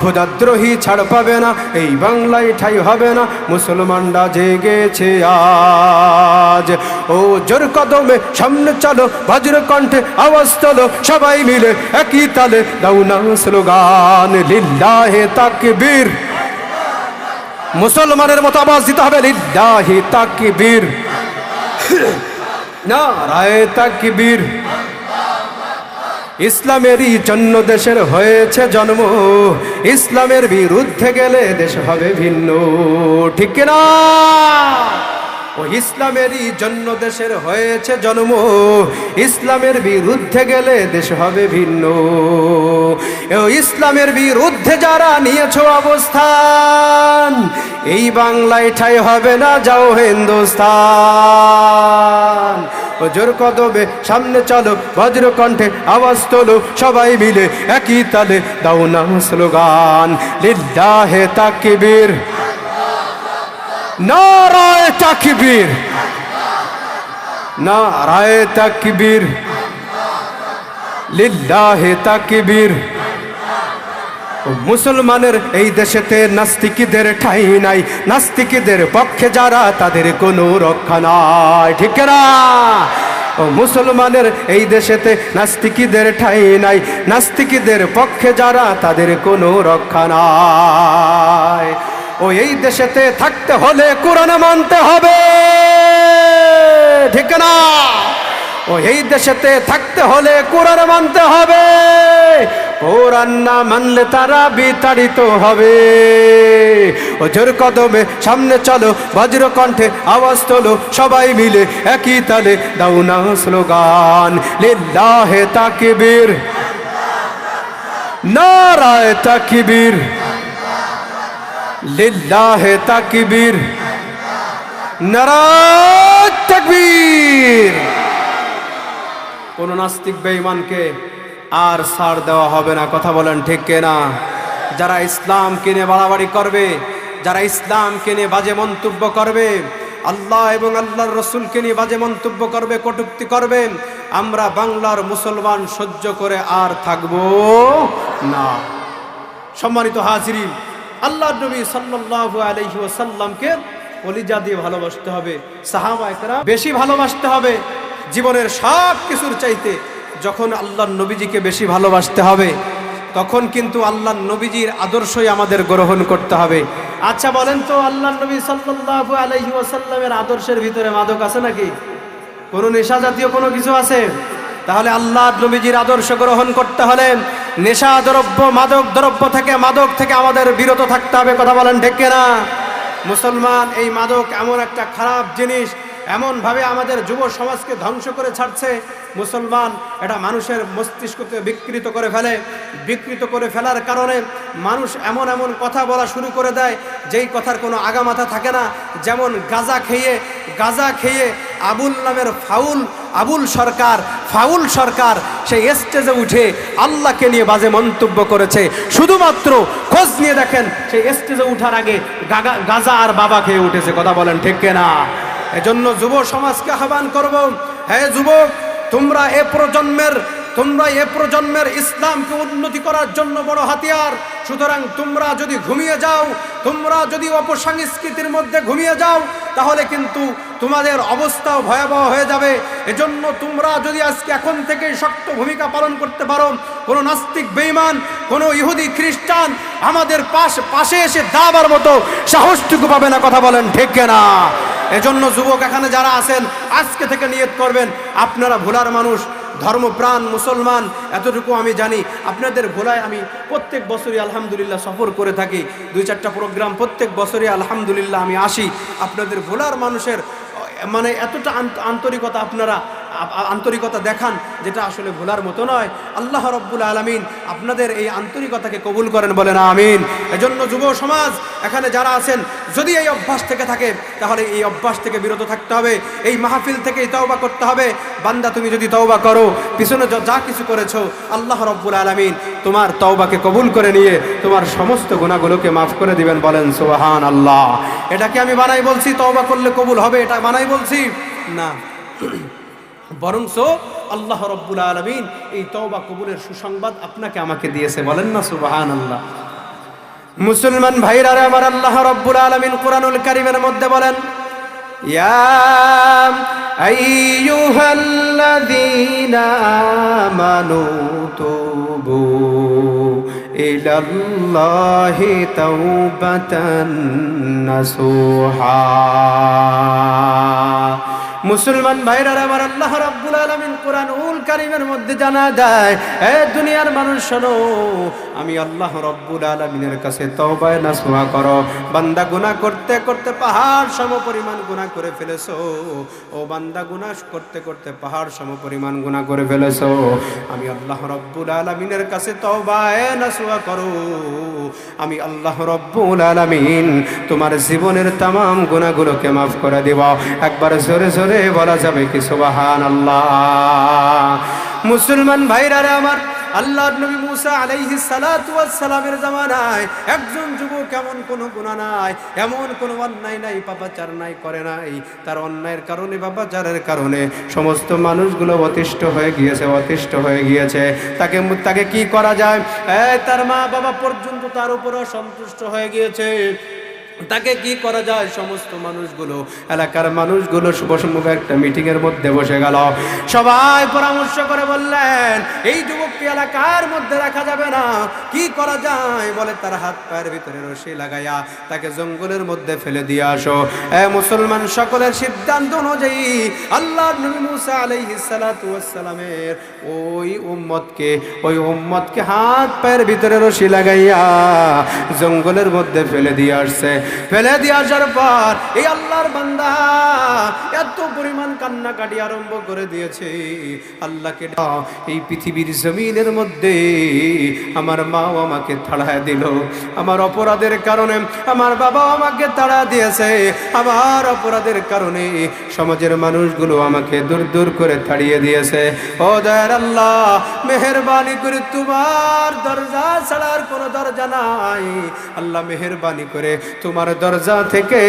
খোদাদ্রোহী ছাড় পাবে না, এই বাংলায় ঠাই হবে না। মুসলমানরা জেগেছে আজ। ও জোর কদমে সামনে চলো, বজ্র কণ্ঠে আওয়াজ তোলো, সবাই মিলে একই তালে দাও না স্লোগান, লিল্লাহে তাকবীর। মুসলমানের মতো আওয়াজ দিতে হবে, লিল্লাহি তাকবীর, নারায়ে তাকবীর। ইসলামেরই জন্য দেশের হয়েছে জন্ম, ইসলামের বিরুদ্ধে গেলে দেশ হবে ভিন্ন, ঠিক না? ও ইসলামেরই জন্য দেশের হয়েছে জন্ম, ইসলামের বিরুদ্ধে গেলে দেশ হবে ভিন্ন। ও ইসলামের বিরুদ্ধে যারা নিয়েছো অবস্থান, এই বাংলায় ঠাই হবে না, যাও হিন্দুস্তান। ও জোর কদমে সামনে চলো, বজ্র কণ্ঠে আওয়াজ তোলো, সবাই মিলে একই তালে দাও না স্লোগান, লিল্লাহে তাকবীর, নারায়ে তাকবীর, নারায়ে তাকবীর, লিল্লাহে তাকবীর। মুসলমানের এই দেশেতে নাস্তিকদের ঠাঁই নাই, নাস্তিকদের পক্ষে যারা তাদের কোনো রক্ষা নাই, ঠিক না? ও মুসলমানের এই দেশেতে নাস্তিকদের ঠাঁই নাই, নাস্তিকদের পক্ষে যারা তাদের কোনো রক্ষা নাই। ও এই দেশেতে থাকতে হলে কোরআন মানতে হবে, ঠিক না? ও এই দেশেতে থাকতে হলে কোরআন মানতে হবে, কোরআন না মানলে তারা বিতাড়িত হবে। ও জোর কদমে সামনে চলো, বজ্র কণ্ঠে আওয়াজ তোলো, সবাই মিলে একই তালে দাও না স্লোগান, লিল্লাহে তাকবীর, নারায়ে তাকবীর, লিল্লাহে তাকবীর, নারায়ে তাকবীর। কোন নাস্তিক বেঈমানকে আর ছাড় দেওয়া হবে না, কথা বলেন ঠিক কিনা? যারা ইসলামকে নিয়ে বাড়াবাড়ি করবে, যারা ইসলামকে নিয়ে বাজে মন্তব্য করবে, আল্লাহ এবং আল্লাহর রসুলকে নিয়ে বাজে মন্তব্য করবে, কটূক্তি করবে, আমরা বাংলার মুসলমান সহ্য করে আর থাকবো না। সম্মানিত হাজিরিন, আল্লাহর নবী সাল্লাল্লাহু আলাইহি ওয়াসাল্লামকে কলিজা দিয়ে ভালোবাসতে হবে, সাহাবায়ে কেরাম বেশি ভালোবাসতে হবে জীবনের সব কিছুর চাইতে। যখন আল্লাহর নবীজিকে বেশি ভালোবাসতে হবে, তখন কিন্তু আল্লাহর নবীজির আদর্শই আমাদের গ্রহণ করতে হবে। আচ্ছা বলেন তো, আল্লাহর নবী সাল্লাল্লাহু আলাইহি ওয়াসাল্লামের আদর্শের ভিতরে মাদক আছে নাকি? কোনো নেশা জাতীয় কোনো কিছু আছে? তাহলে আল্লাহর নবীজির আদর্শ গ্রহণ করতে হলে নেশা দ্রব্য, মাদক দ্রব্য থেকে, মাদক থেকে আমাদের বিরত থাকতে হবে, কথা বলেন ঠিক কিনা? মুসলমান, এই মাদক এমন একটা খারাপ জিনিস, এমনভাবে আমাদের যুব সমাজকে ধ্বংস করে ছাড়ছে। মুসলমান, এটা মানুষের মস্তিষ্ককে বিকৃত করে ফেলে। বিকৃত করে ফেলার কারণে মানুষ এমন এমন কথা বলা শুরু করে দেয় যেই কথার কোনো আগামাথা থাকে না। যেমন গাঁজা খেয়ে আবুল নামের ফাউল সরকার সেই স্টেজে উঠে আল্লাহকে নিয়ে বাজে মন্তব্য করেছে। শুধুমাত্র খোঁজ নিয়ে দেখেন, সেই স্টেজে উঠার আগে গাঁজা আর বাবা খেয়ে উঠেছে, কথা বলেন ঠিক কিনা? এজন্য যুব সমাজকে আহ্বান করব, হে যুবক, তোমরা এ প্রজন্মের ইসলামকে উন্নতি করার জন্য বড় হাতিয়ার। সুতরাং তোমরা যদি ঘুমিয়ে যাও, তোমরা যদি অপসংস্কৃতির মধ্যে ঘুমিয়ে যাও, তাহলে কিন্তু তোমাদের অবস্থাও ভয়াবহ হয়ে যাবে। এজন্য তোমরা যদি আজকে এখন থেকে শক্ত ভূমিকা পালন করতে পারো, কোনো নাস্তিক বেঈমান, কোনো ইহুদি খ্রিস্টান আমাদের পাশে এসে দাবার মতো সাহসটুকু পাবে না, কথা বলেন ঠিক কিনা? এজন্য যুবক এখানে যারা আছেন, আজকে থেকে নিয়ত করবেন, আপনারা ভোলার মানুষ, ধর্মপ্রাণ মুসলমান, এতটুকু আমি জানি। আপনাদের ভোলায় আমি প্রত্যেক বছরই আলহামদুলিল্লাহ সফর করে থাকি, 2-4টা প্রোগ্রাম প্রত্যেক বছরই আলহামদুলিল্লাহ আমি আসি। আপনাদের ভোলার মানুষের মানে এতটা আন্তরিকতা দেখান, যেটা আসলে ভোলার মতো নয়। আল্লাহ রাব্বুল আলামিন আপনাদের এই আন্তরিকতাকে কবুল করেন, বলেন আমিন। এজন্য যুব সমাজ এখানে যারা আছেন, যদি এই অভ্যাস থেকে থাকে, তাহলে এই অভ্যাস থেকে বিরত থাকতে হবে। এই মাহফিল থেকেই তওবা করতে হবে। বান্দা, তুমি যদি তওবা করো, পিছনে যা কিছু করেছো, আল্লাহ রাব্বুল আলামিন তোমার তওবাকে কবুল করে নিয়ে তোমার সমস্ত গুনাহগুলোকে মাফ করে দিবেন, বলেন সুবহানাল্লাহ। এটা কি আমি বানাই বলছি তওবা করলে কবুল হবে? এটা বানাই বলছি না, বরঞ্চ আল্লাহ রাব্বুল আলামিন এই তওবা কবুলের সুসংবাদ আপনাকে আমাকে দিয়েছে, বলেন না সুবহানাল্লাহ। মুসলমান ভাইরা আমার, আল্লাহ রাব্বুল আলামিন কুরআনুল কারীমের মধ্যে বলেন, ইয়া আইয়ুহাল্লাযীনা আমানু তুবু ইলাল্লাহি তাওবাতান নাসুহা। মুসলমান ভাইরা আমার, আল্লাহ রাব্বুল আলামিন কোরআনুল কারীমের মধ্যে জানা যায়, এ দুনিয়ার মানুষ শোনো, আমি আল্লাহ রব্বুল আলামিনের কাছে তওবায়ে নাসুহা করো। বান্দা গুনাহ করতে করতে পাহাড় সমপরিমাণ গুনাহ করে ফেলেছো, ও বান্দা গুনাহ করতে করতে পাহাড় সমপরিমাণ গুনাহ করে ফেলেছো, আমি আল্লাহ রব্বুল আলামিনের কাছে তওবায়ে নাসুহা করো। আমি আল্লাহ রব্বুল আলামিন তোমার জীবনের तमाम গুনাহগুলোকে maaf করে দেব। একবার জোরে জোরে বলা যাবে কি সুবহানাল্লাহ। মুসলমান ভাইরা আমার, আল্লাহর নবী মুসা আলাইহিস সালাতু ওয়াস সালামের জামানায় একজন যুবক এমন কোনো গুনাহ নাই, এমন কোনো অন্যায় নাই, পাপাচার নাই, করে নাই। তার অন্যায়ের কারণে, পাপাচারের কারণে সমস্ত মানুষগুলো অতিষ্ঠ হয়ে গিয়েছে। তাকে কি করা যায়? তার মা বাবা পর্যন্ত তার উপর অসন্তুষ্ট হয়ে গিয়েছে। তাকে কি করা যায়? সমস্ত মানুষগুলো, এলাকার মানুষগুলো মুখে একটা মিটিং এর মধ্যে বসে গেল। সবাই পরামর্শ করে বললেন, এই যুবককে এলাকার মধ্যে রাখা যাবে না, কি করা যায়? বলে তার হাত পায়ের ভিতরে রশি লাগাইয়া তাকে জঙ্গলের মধ্যে ফেলে দিয়ে আসো। মুসলমান সকলের সিদ্ধান্ত অনুযায়ী আল্লাহর নবী মুসা আলাইহিস সালাতু ওয়াস সালামের ওই উম্মতকে হাত পায়ের ভিতরে রশি লাগাইয়া জঙ্গলের মধ্যে ফেলে দিয়ে আসছে। ফেলে দিয়ে আসার পর এই আল্লাহর বান্দা এত পরিমাণ কান্নাকাটি আরম্ভ করে দিয়েছে, আল্লাহকে এই পৃথিবীর জমিনের মধ্যে আমার মাও আমাকে তাড়া দিল, আমার অপরাধের কারণে আমার বাবা আমাকে তাড়া দিয়েছে, আমার অপরাধের কারণে সমাজের মানুষগুলো আমাকে দূর দূর করে তাড়িয়ে দিয়েছে। ও দয়ার আল্লাহ, মেহেরবানি করে, তোমার দরজা ছাড়ার কোনো দরজা নাই, আল্লাহ মেহেরবানি করে তোমার দরজা থেকে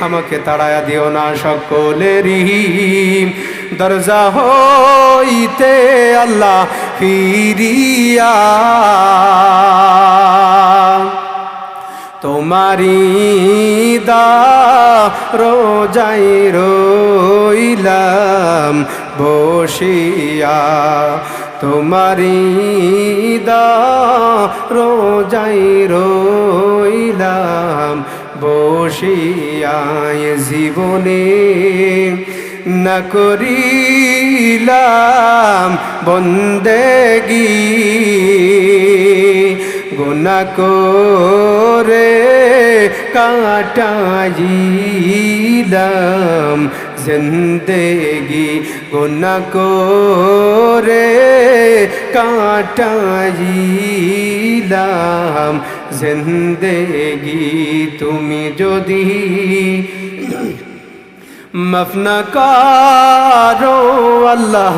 আমাকে তাড়ায়া দিও না। সকলেরই দরজা হইতে আল্লাহ ফিরিয়া তোমারি রোজাই রইলাম বসিয়া, তোমারি রোজাই রইলাম বসিয়া। জীবনে না করিলাম বন্দেগি, গুনাহ করে কাটাইলাম জিন্দেগি, গুনাহ করে কাটাইলাম জিন্দেগি। তুমি যদি মাফ না করো আল্লাহ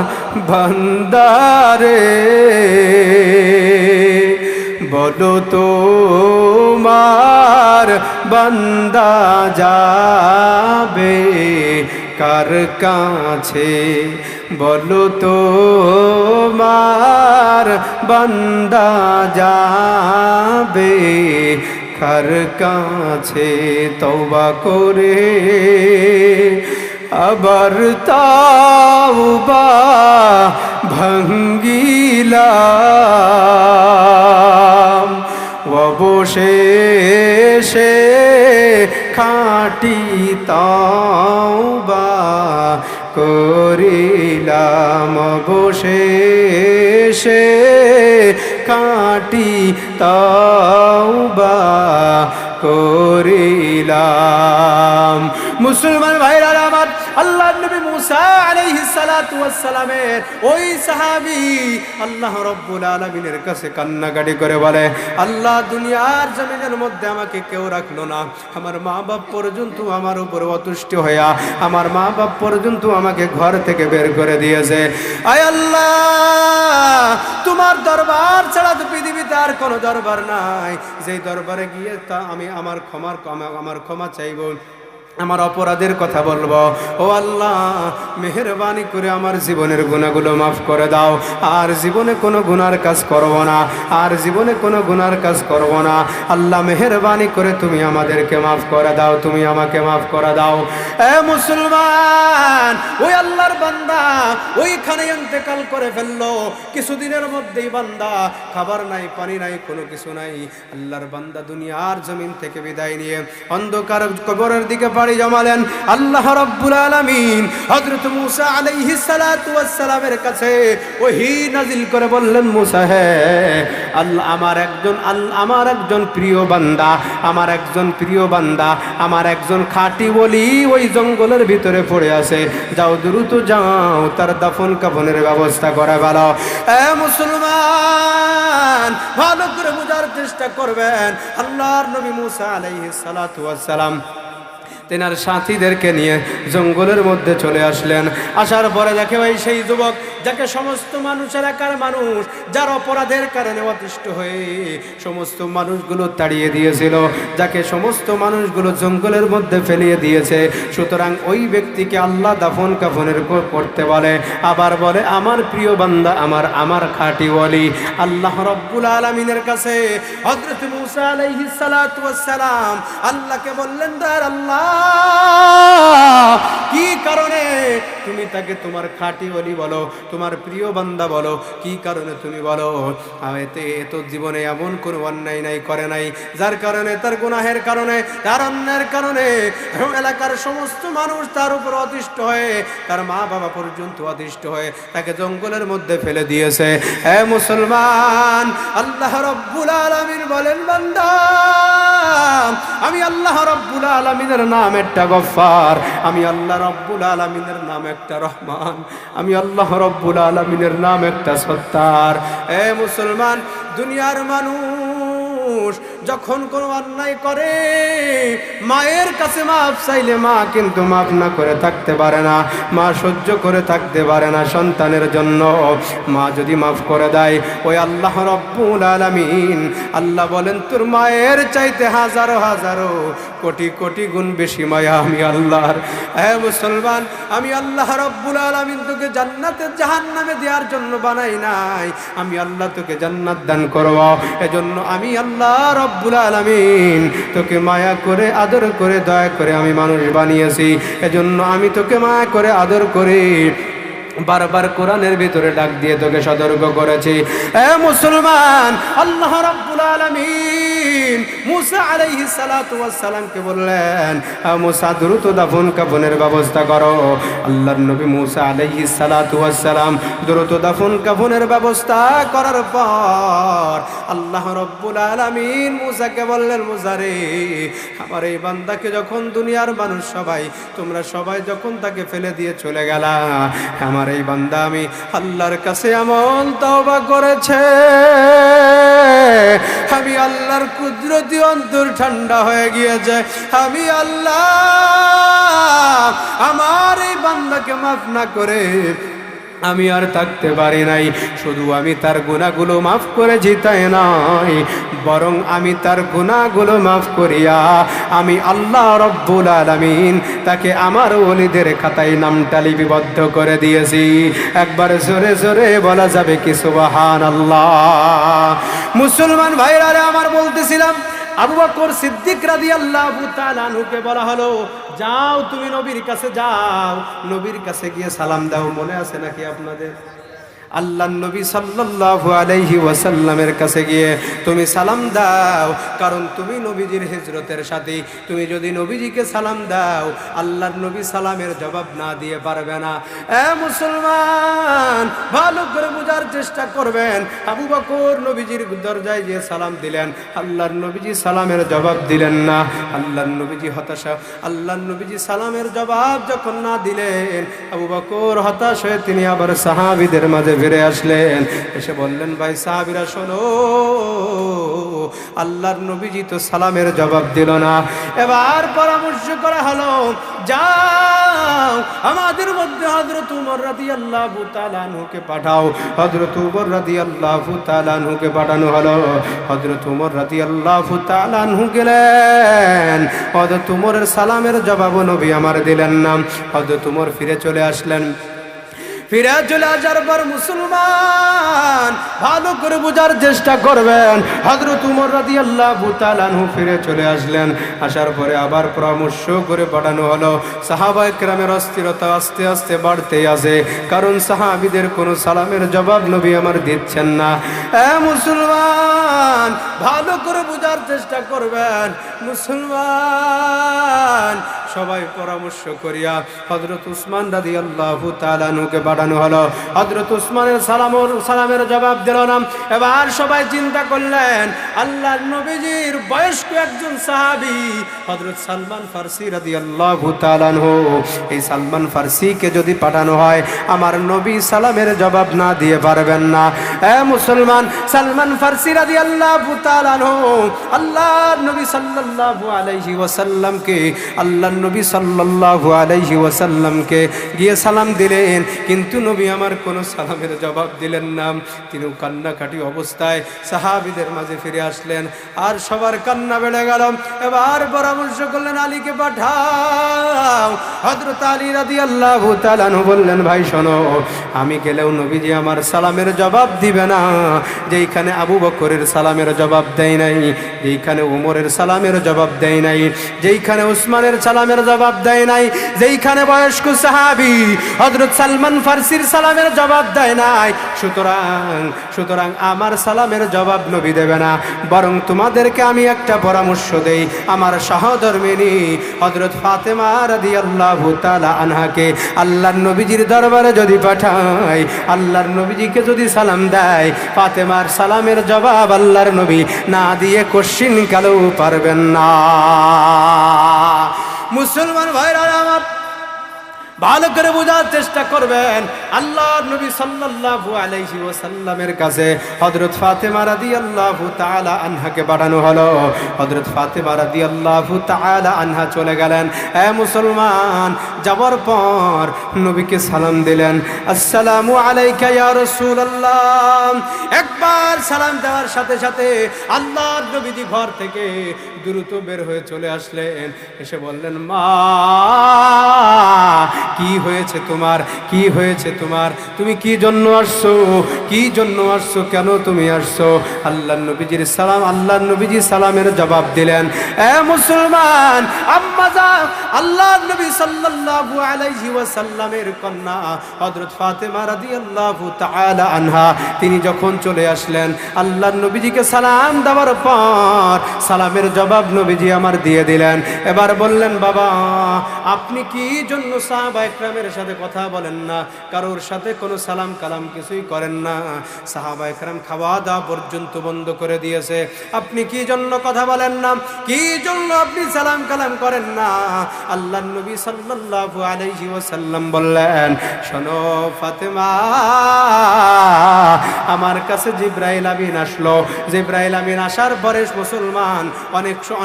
বান্দারে, বলো তোমার বান্দা যাবে কার কাছে, বলো তোমার বান্দা যাবে কার কাছে। তওবা করে আবার তাওবা ভাঙ্গিলাম, অবশেষে খাঁটি তাওবা করিলাম, অবশেষে খাঁটি তাওবা করিলাম। মুসলমান ভাইরা আমার, আল্লাহর নবী মুসা আলাইহিস সালাতু ওয়াস সালামের ওই সাহাবী আল্লাহ রাব্বুল আলামিনের কাছে কান্নাকাটি করে বলে, আল্লাহ দুনিয়ার জমিনের মধ্যে আমাকে কেউ রাখলো না, আমার মা বাপ পর্যন্ত আমার উপর অতুষ্ট হইয়া আমার মা বাপ পর্যন্ত আমাকে ঘর থেকে বের করে দিয়েছে। আয় আল্লাহ, তোমার দরবার ছাড়া তো পৃথিবীতে আর কোনো দরবার নাই, যেই দরবারে গিয়ে তা আমি আমার ক্ষমা চাইব, আমার অপরাধের কথা বলবো। ও আল্লাহ, মেহেরবানি করে আমার জীবনের গুনাহগুলো মাফ করে দাও, আর জীবনে কোনো গুনার কাজ করব না, আর জীবনে কোনো গুনার কাজ করব না। আল্লাহ মেহেরবানি করে তুমি আমাদেরকে মাফ করে দাও, তুমি আমাকে মাফ করে দাও। এ মুসলমান, ওই আল্লাহর বান্দা ওইখানে ইন্তেকাল করে ফেললো। কিছুদিনের মধ্যেই বান্দা খাবার নাই, পানি নাই, কোনো কিছু নাই। আল্লাহর বান্দা দুনিয়ার জমিন থেকে বিদায় নিয়ে অন্ধকার কবরের দিকে পাড়ি জমালেন। আল্লাহ রাব্বুল আলামিন হযরত মূসা আলাইহিস সালাতু ওয়াস সালামের কাছে ওহী নাজিল করে বললেন, মূসা হে, আমার একজন প্রিয় বান্দা, আমার একজন খাঁটি ওলি ওই জঙ্গলের ভিতরে পড়ে আছে, যাও দ্রুত যাও তার দাফন কাফনের ব্যবস্থা করে ভালো। মুসলমান ভালো করে বোঝার চেষ্টা করবেন। আল্লাহর নবী মূসা আলাইহিস সালাতু ওয়াস সালাম তেনার সাথীদেরকে নিয়ে জঙ্গলের মধ্যে চলে আসলেন। আসার পরে দেখে ভাই সেই যুবক যাকে সমস্ত মানুষ, এলাকার মানুষ, যার অপরাধের কারণে অতিষ্ঠ হয়ে সমস্ত মানুষগুলো তাড়িয়ে দিয়েছিল, যাকে সমস্ত মানুষগুলো জঙ্গলের মধ্যে ফেলিয়ে দিয়েছে, সুতরাং ওই ব্যক্তিকে আল্লাহ দাফন কাফনের করতে বলে। আবার বলে আমার প্রিয় বান্দা, আমার খাঁটি ওলি। আল্লাহ রাব্বুল আলামিনের কাছে হযরত মূসা আলাইহিস সালাতু ওয়াস সালাম আল্লাহকে বললেন, দয়ার আল্লাহ, কি কারণে তুমি তাকে তোমার খাঁটি ওলি বলো, তোমার প্রিয় বান্দা বলো, কি কারণে তুমি বলো? এত জীবনে এমন কোনো অন্যায় নাই করে নাই, যার কারণে, তার গুনাহের কারণে, তার অন্যায়ের কারণে এলাকার সমস্ত মানুষ তার উপর অতিষ্ঠ হয়ে, তার মা বাবা পর্যন্ত অতিষ্ঠ হয়ে তাকে জঙ্গলের মধ্যে ফেলে দিয়েছে। হে মুসলমান, আল্লাহ রাব্বুল আলামিন বলেন, বান্দা, আমি আল্লাহ রাব্বুল আলামিনের নাম একটা গফফার, আমি আল্লাহ রাব্বুল আলামিনের নাম একটা রহমান, আমি আল্লাহ রাব্বুল আলামিনের নাম একটা সত্তার। এ মুসলমান, দুনিয়ার মানুষ যখন কোনো অন্যায় করে মায়ের কাছে মাফ চাইলে মা কিন্তু মাফ না করে থাকতে পারে না, মা সহ্য করে থাকতে পারে না সন্তানের জন্য। মা যদি মাফ করে দেয়, ওই আল্লাহ রাব্বুল আলামিন আল্লাহ বলেন, তোর মায়ের চাইতে হাজারো হাজারো কোটি কোটি গুণ বেশি মায়া আমি আল্লাহর। হে মুসলমান, আমি আল্লাহ রাব্বুল আলামিন তোকে জান্নাতে জাহান্নামে দেওয়ার জন্য বানাই নাই, আমি আল্লাহ তোকে জান্নাত দান করব। এজন্য আমি আল্লাহ রাব্বুল আলামিন তোকে মায়া করে, আদর করে, দয়া করে আমি মানুষ বানিয়েছি। এজন্য আমি তোকে মায়া করে, আদর করে বারবার কোরআনের ভিতরে ডাক দিয়ে তোকে সতর্ক করেছি। এ মুসলমান, আল্লাহ রাব্বুল আলামিন মূসা আলাইহিস সালাতু ওয়াস সালামকে বললেন, মূসা দ্রুত দাফন কাফনের ব্যবস্থা করো। আল্লাহর নবী মূসা আলাইহিস সালাতু ওয়াস সালাম দ্রুত দাফন কাফনের ব্যবস্থা করার পর আল্লাহ রাব্বুল আলামিন মূসাকে বললেন, মূসা রে, আমার এই বান্দাকে যখন দুনিয়ার মানুষ সবাই, তোমরা সবাই যখন তাকে ফেলে দিয়ে চলে গেলা, আমার এই বান্দা আমি আল্লাহর কাছে এমন তওবা করেছে, আমি আল্লাহর কুদরতি অন্তর ঠান্ডা হয়ে গিয়েছে। আমি আল্লাহ আমার এই বান্দাকে মাফ না করে আমি আর থাকতে পারি নাই। শুধু আমি তার গুনাহগুলো মাফ করেছি তাই নয়, বরং আমি তার গুনাহগুলো মাফ করিয়া আমি আল্লাহ রাব্বুল আলামিন তাকে আমার ওলিদের খাতায় নামটা লিপিবদ্ধ করে দিয়েছি। একবার জোরে জোরে বলা যাবে কি সুবহানাল্লাহ? মুসলমান ভাইরা আমার বলতেছিলাম, আবু বকর সিদ্দিক রাদিয়াল্লাহু তাআলা আনহুকে বলা হলো, যাও তুমি নবীর কাছে যাও, নবীর কাছে গিয়ে সালাম দাও। মনে আছে নাকি আপনাদের? আল্লাহ নবী সাল্লাল্লাহু আলাইহি ওয়াসাল্লামের কাছে গিয়ে তুমি সালাম দাও, কারণ তুমি নবীজির হিজরতের সাথী। তুমি যদি নবীজিকে সালাম দাও, আল্লাহর নবী সালামের জবাব না দিয়ে পারবে না। এ মুসলমান, ভালো করে বোঝার চেষ্টা করবেন। আবু বকর নবীজির দরজায় গিয়ে সালাম দিলেন, আল্লাহর নবীজি সালামের জবাব দিলেন না। আল্লাহর নবীজি হতাশা, আল্লাহর নবীজি সালামের জবাব যখন না দিলেন, আবু বকর হতাশ হয়ে তিনি আবার সাহাবীদের মাঝে ফিরে আসলেন। এসে বললেন, ভাই সাহাবীরা শোনো, আল্লাহর নবীজি তো সালামের জবাব দিল না। এবার পরামর্শ করা হলো, যাও আমাদের মধ্যে হযরত উমর রাদিয়াল্লাহু তাআলা আনহুকে পাঠাও। হযরত উমর রাদিয়াল্লাহু তাআলা আনহুকে পাঠানো হলো। হযরত উমর রাদিয়াল্লাহু তাআলা আনহু গেলেন। হযরত উমরের সালামের জবাব নবী আমার দিলেন না। হযরত উমর ফিরে চলে আসলেন। ফিরে চলে আসার পর মুসলমান ভালো করে বোঝার চেষ্টা করবেন। হযরত উমর রাদিয়াল্লাহু তাআলা আনহু ফিরে চলে আসলেন। আসার পরে আবার পরামর্শ করে পাঠানো হলো। সাহাবায়ে কেরামের অস্থিরতা আস্তে আস্তে বাড়তেই আছে, কারণ সাহাবীদের কোনো সালামের জবাব নবী আমার দিচ্ছেন না। মুসলমান ভালো করে বোঝার চেষ্টা করবেন। মুসলমান সবাই পরামর্শ করিয়া হযরত উসমান রাদিয়াল্লাহু তাআলা আনহুকে পাঠানো হলো। হযরত উসমানের সালামের জবাব দিল না। এবার সবাই চিন্তা করলেন, আল্লাহর নবীজির বয়স্ক একজন সাহাবী হযরত সালমান ফারসি রাদিয়াল্লাহু তাআলা আনহু, এই সালমান ফারসিকে যদি পাঠানো হয় আমার নবী সালামের জবাব না দিয়ে পারবেন না। মুসলমান সালমান ফারসি রাদিয়াল্লাহু তাআলা আনহু আল্লাহর নবী সাল্লাল্লাহু আলাইহি ওয়াসাল্লামকে গিয়ে সালাম দিলেন, কিন্তু নবী আমার কোনো সালামের জবাব দিলেন না। তিনি কান্নাকাটি অবস্থায় সাহাবীদের মাঝে ফিরে আসলেন, আর সবার কান্না বেড়ে গেল। এবার পরামর্শ করলেন, আলীকে পাঠাও। হযরত আলী রাদিয়াল্লাহু তাআলা আনহু বললেন, ভাই শোনো, আমি গেলেও নবীজি আমার সালামের জবাব দিবে না। যেইখানে আবু বকরের সালামের জবাব দেয় নাই, যেইখানে উমরের সালামের জবাব দেয় নাই, যেইখানে উসমানের সালামের জবাব দেয় নাই, যেইখানে বয়স্ক সাহাবী হযরত সালমান ফারসির সালামের জবাব দেয় নাই, সুতরাং আমার সালামের জবাব নবী দেবে না। বরং তোমাদেরকে আমি একটা পরামর্শ দেই, আমার সহধর্মিণী হযরত ফাতেমা রাদিয়াল্লাহু তাআলা আনহাকে আল্লাহর নবীজির দরবারে যদি পাঠাই, আল্লাহর নবীজিকে যদি সালাম দেয়, ফাতেমার সালামের জবাব আল্লাহর নবী না দিয়ে কোশ্চিন কালেও পারবেন না। মুসলমান ভাইরা আমার, ভালো করে বোঝার চেষ্টা করবেন। আল্লাহর নবী সাল্লাল্লাহু আলাইহি ওয়াসাল্লামের কাছে হযরত ফাতেমা রাদিয়াল্লাহু তাআলা আনহাকে পাঠানো হলো। হযরত ফাতেমা রাদিয়াল্লাহু তাআলা আনহা চলে গেলেন। মুসলমান যাওয়ার পর নবীকে সালাম দিলেন, আসসালামু আলাইকা ইয়া রাসূলুল্লাহ। একবার সালাম দেওয়ার সাথে সাথে আল্লাহর নবীজি ঘর থেকে দ্রুত বের হয়ে চলে আসলেন। এসে বললেন, মা কি হয়েছে তোমার, কি হয়েছে তোমার, তুমি কি জন্য আসছো, কি জন্য আসছো, কেন তুমি আসছো? আল্লাহর নবীজির সালাম, আল্লাহর নবীজি সালামের জবাব দিলেন। মুসলমান আম্মা যান, আল্লাহর নবী সাল্লাল্লাহু আলাইহি ওয়াসাল্লামের কন্যা হযরত ফাতেমা রাদিয়াল্লাহু তাআলা আনহা, তিনি যখন চলে আসলেন আল্লাহর নবীজিকে সালাম দেওয়ার পর সালামের জবাব নবীজি আমার দিয়ে দিলেন। এবার বললেন, বাবা আপনি কি জন্য সাহাবা একরামের সাথে কথা বলেন না, কারোর সাথে কোনো সালাম কালাম কিছুই করেন না, সাহাবা একরাম খাওয়া দাওয়া পর্যন্ত বন্ধ করে দিয়েছে, আপনি কি জন্য কথা বলেন না, কি জন্য আপনি সালাম কালাম করেন না? আল্লাহর নবী সাল্লাল্লাহু আলাইহি ওয়াসাল্লাম বললেন, শোনো ফাতেমা, আমার কাছে জিবরাইল আমিন আসলো। জিবরাইল আমিন আসার পরে মুসলমান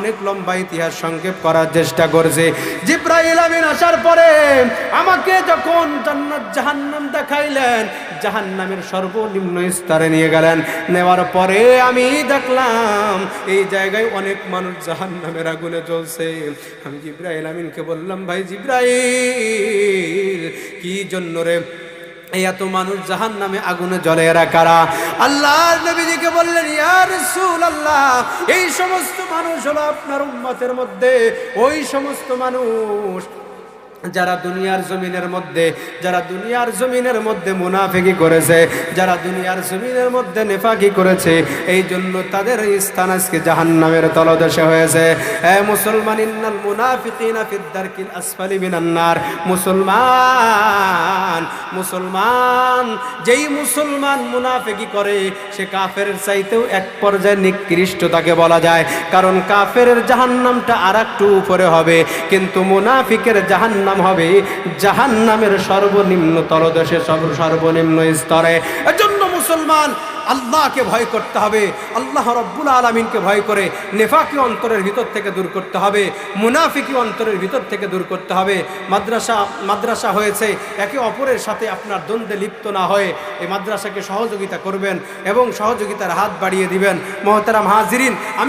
অনেক লম্বা ইতিহাস সংক্ষেপ করার চেষ্টা করছে। জিবরাইল আমিন আসার পরে আমাকে যখন জান্নাত জাহান্নাম দেখাইলেন, জাহান্নামের সর্বনিম্ন স্তরে নিয়ে গেলেন। নেওয়ার পরে আমি দেখলাম এই জায়গায় অনেক মানুষ জাহান্নামের আগুনে জ্বলছে। আমি জিবরাইল আমিনকে বললাম, ভাই জিবরাইল, কি জন্য রে এই এত মানুষ জাহান্নামে আগুনে জ্বলে, এরা কারা? আল্লাহর নবীজিকে বললেন, ইয়া রাসূলুল্লাহ, এই সমস্ত মানুষ হলো আপনার উম্মতের মধ্যে ওই সমস্ত মানুষ যারা দুনিয়ার জমিনের মধ্যে মুনাফিকি করেছে, যারা দুনিয়ার জমিনের মধ্যে নেফাকি করেছে, এই জন্য তাদের স্থান আজকে জাহান্নামের তলদেশে হয়েছে। হে মুসলমান, ইন্নাল মুনাফিকিনা ফিদ দারকিল আসফালি মিনান নার। মুসলমান যেই মুসলমান মুনাফিকি করে সে কাফেরের চাইতেও এক পর্যায়ে নিকৃষ্ট তাকে বলা যায়, কারণ কাফেরের জাহান্নামটা আরেকটু উপরে হবে, কিন্তু মুনাফিকের জাহান্নাম হবে জাহান্নামের সর্বনিম্ন তলদেশে, সর্বনিম্ন স্তরে। এজন্য মুসলমান আল্লাহকে ভয় করতে হবে, আল্লাহ রাব্বুল আলামিনকে ভয় করে নেফাকি অন্তরের ভিতর থেকে দূর করতে হবে, মুনাফিকি অন্তরের ভিতর থেকে দূর করতে হবে। মাদ্রাসা হয়েছে, একে অপরের সাথে আপনার দ্বন্দ্বে লিপ্ত না হয়ে এই মাদ্রাসাকে সহযোগিতা করবেন এবং সহযোগিতার হাত বাড়িয়ে দিবেন। মুহতারাম হাজিরিন, আমি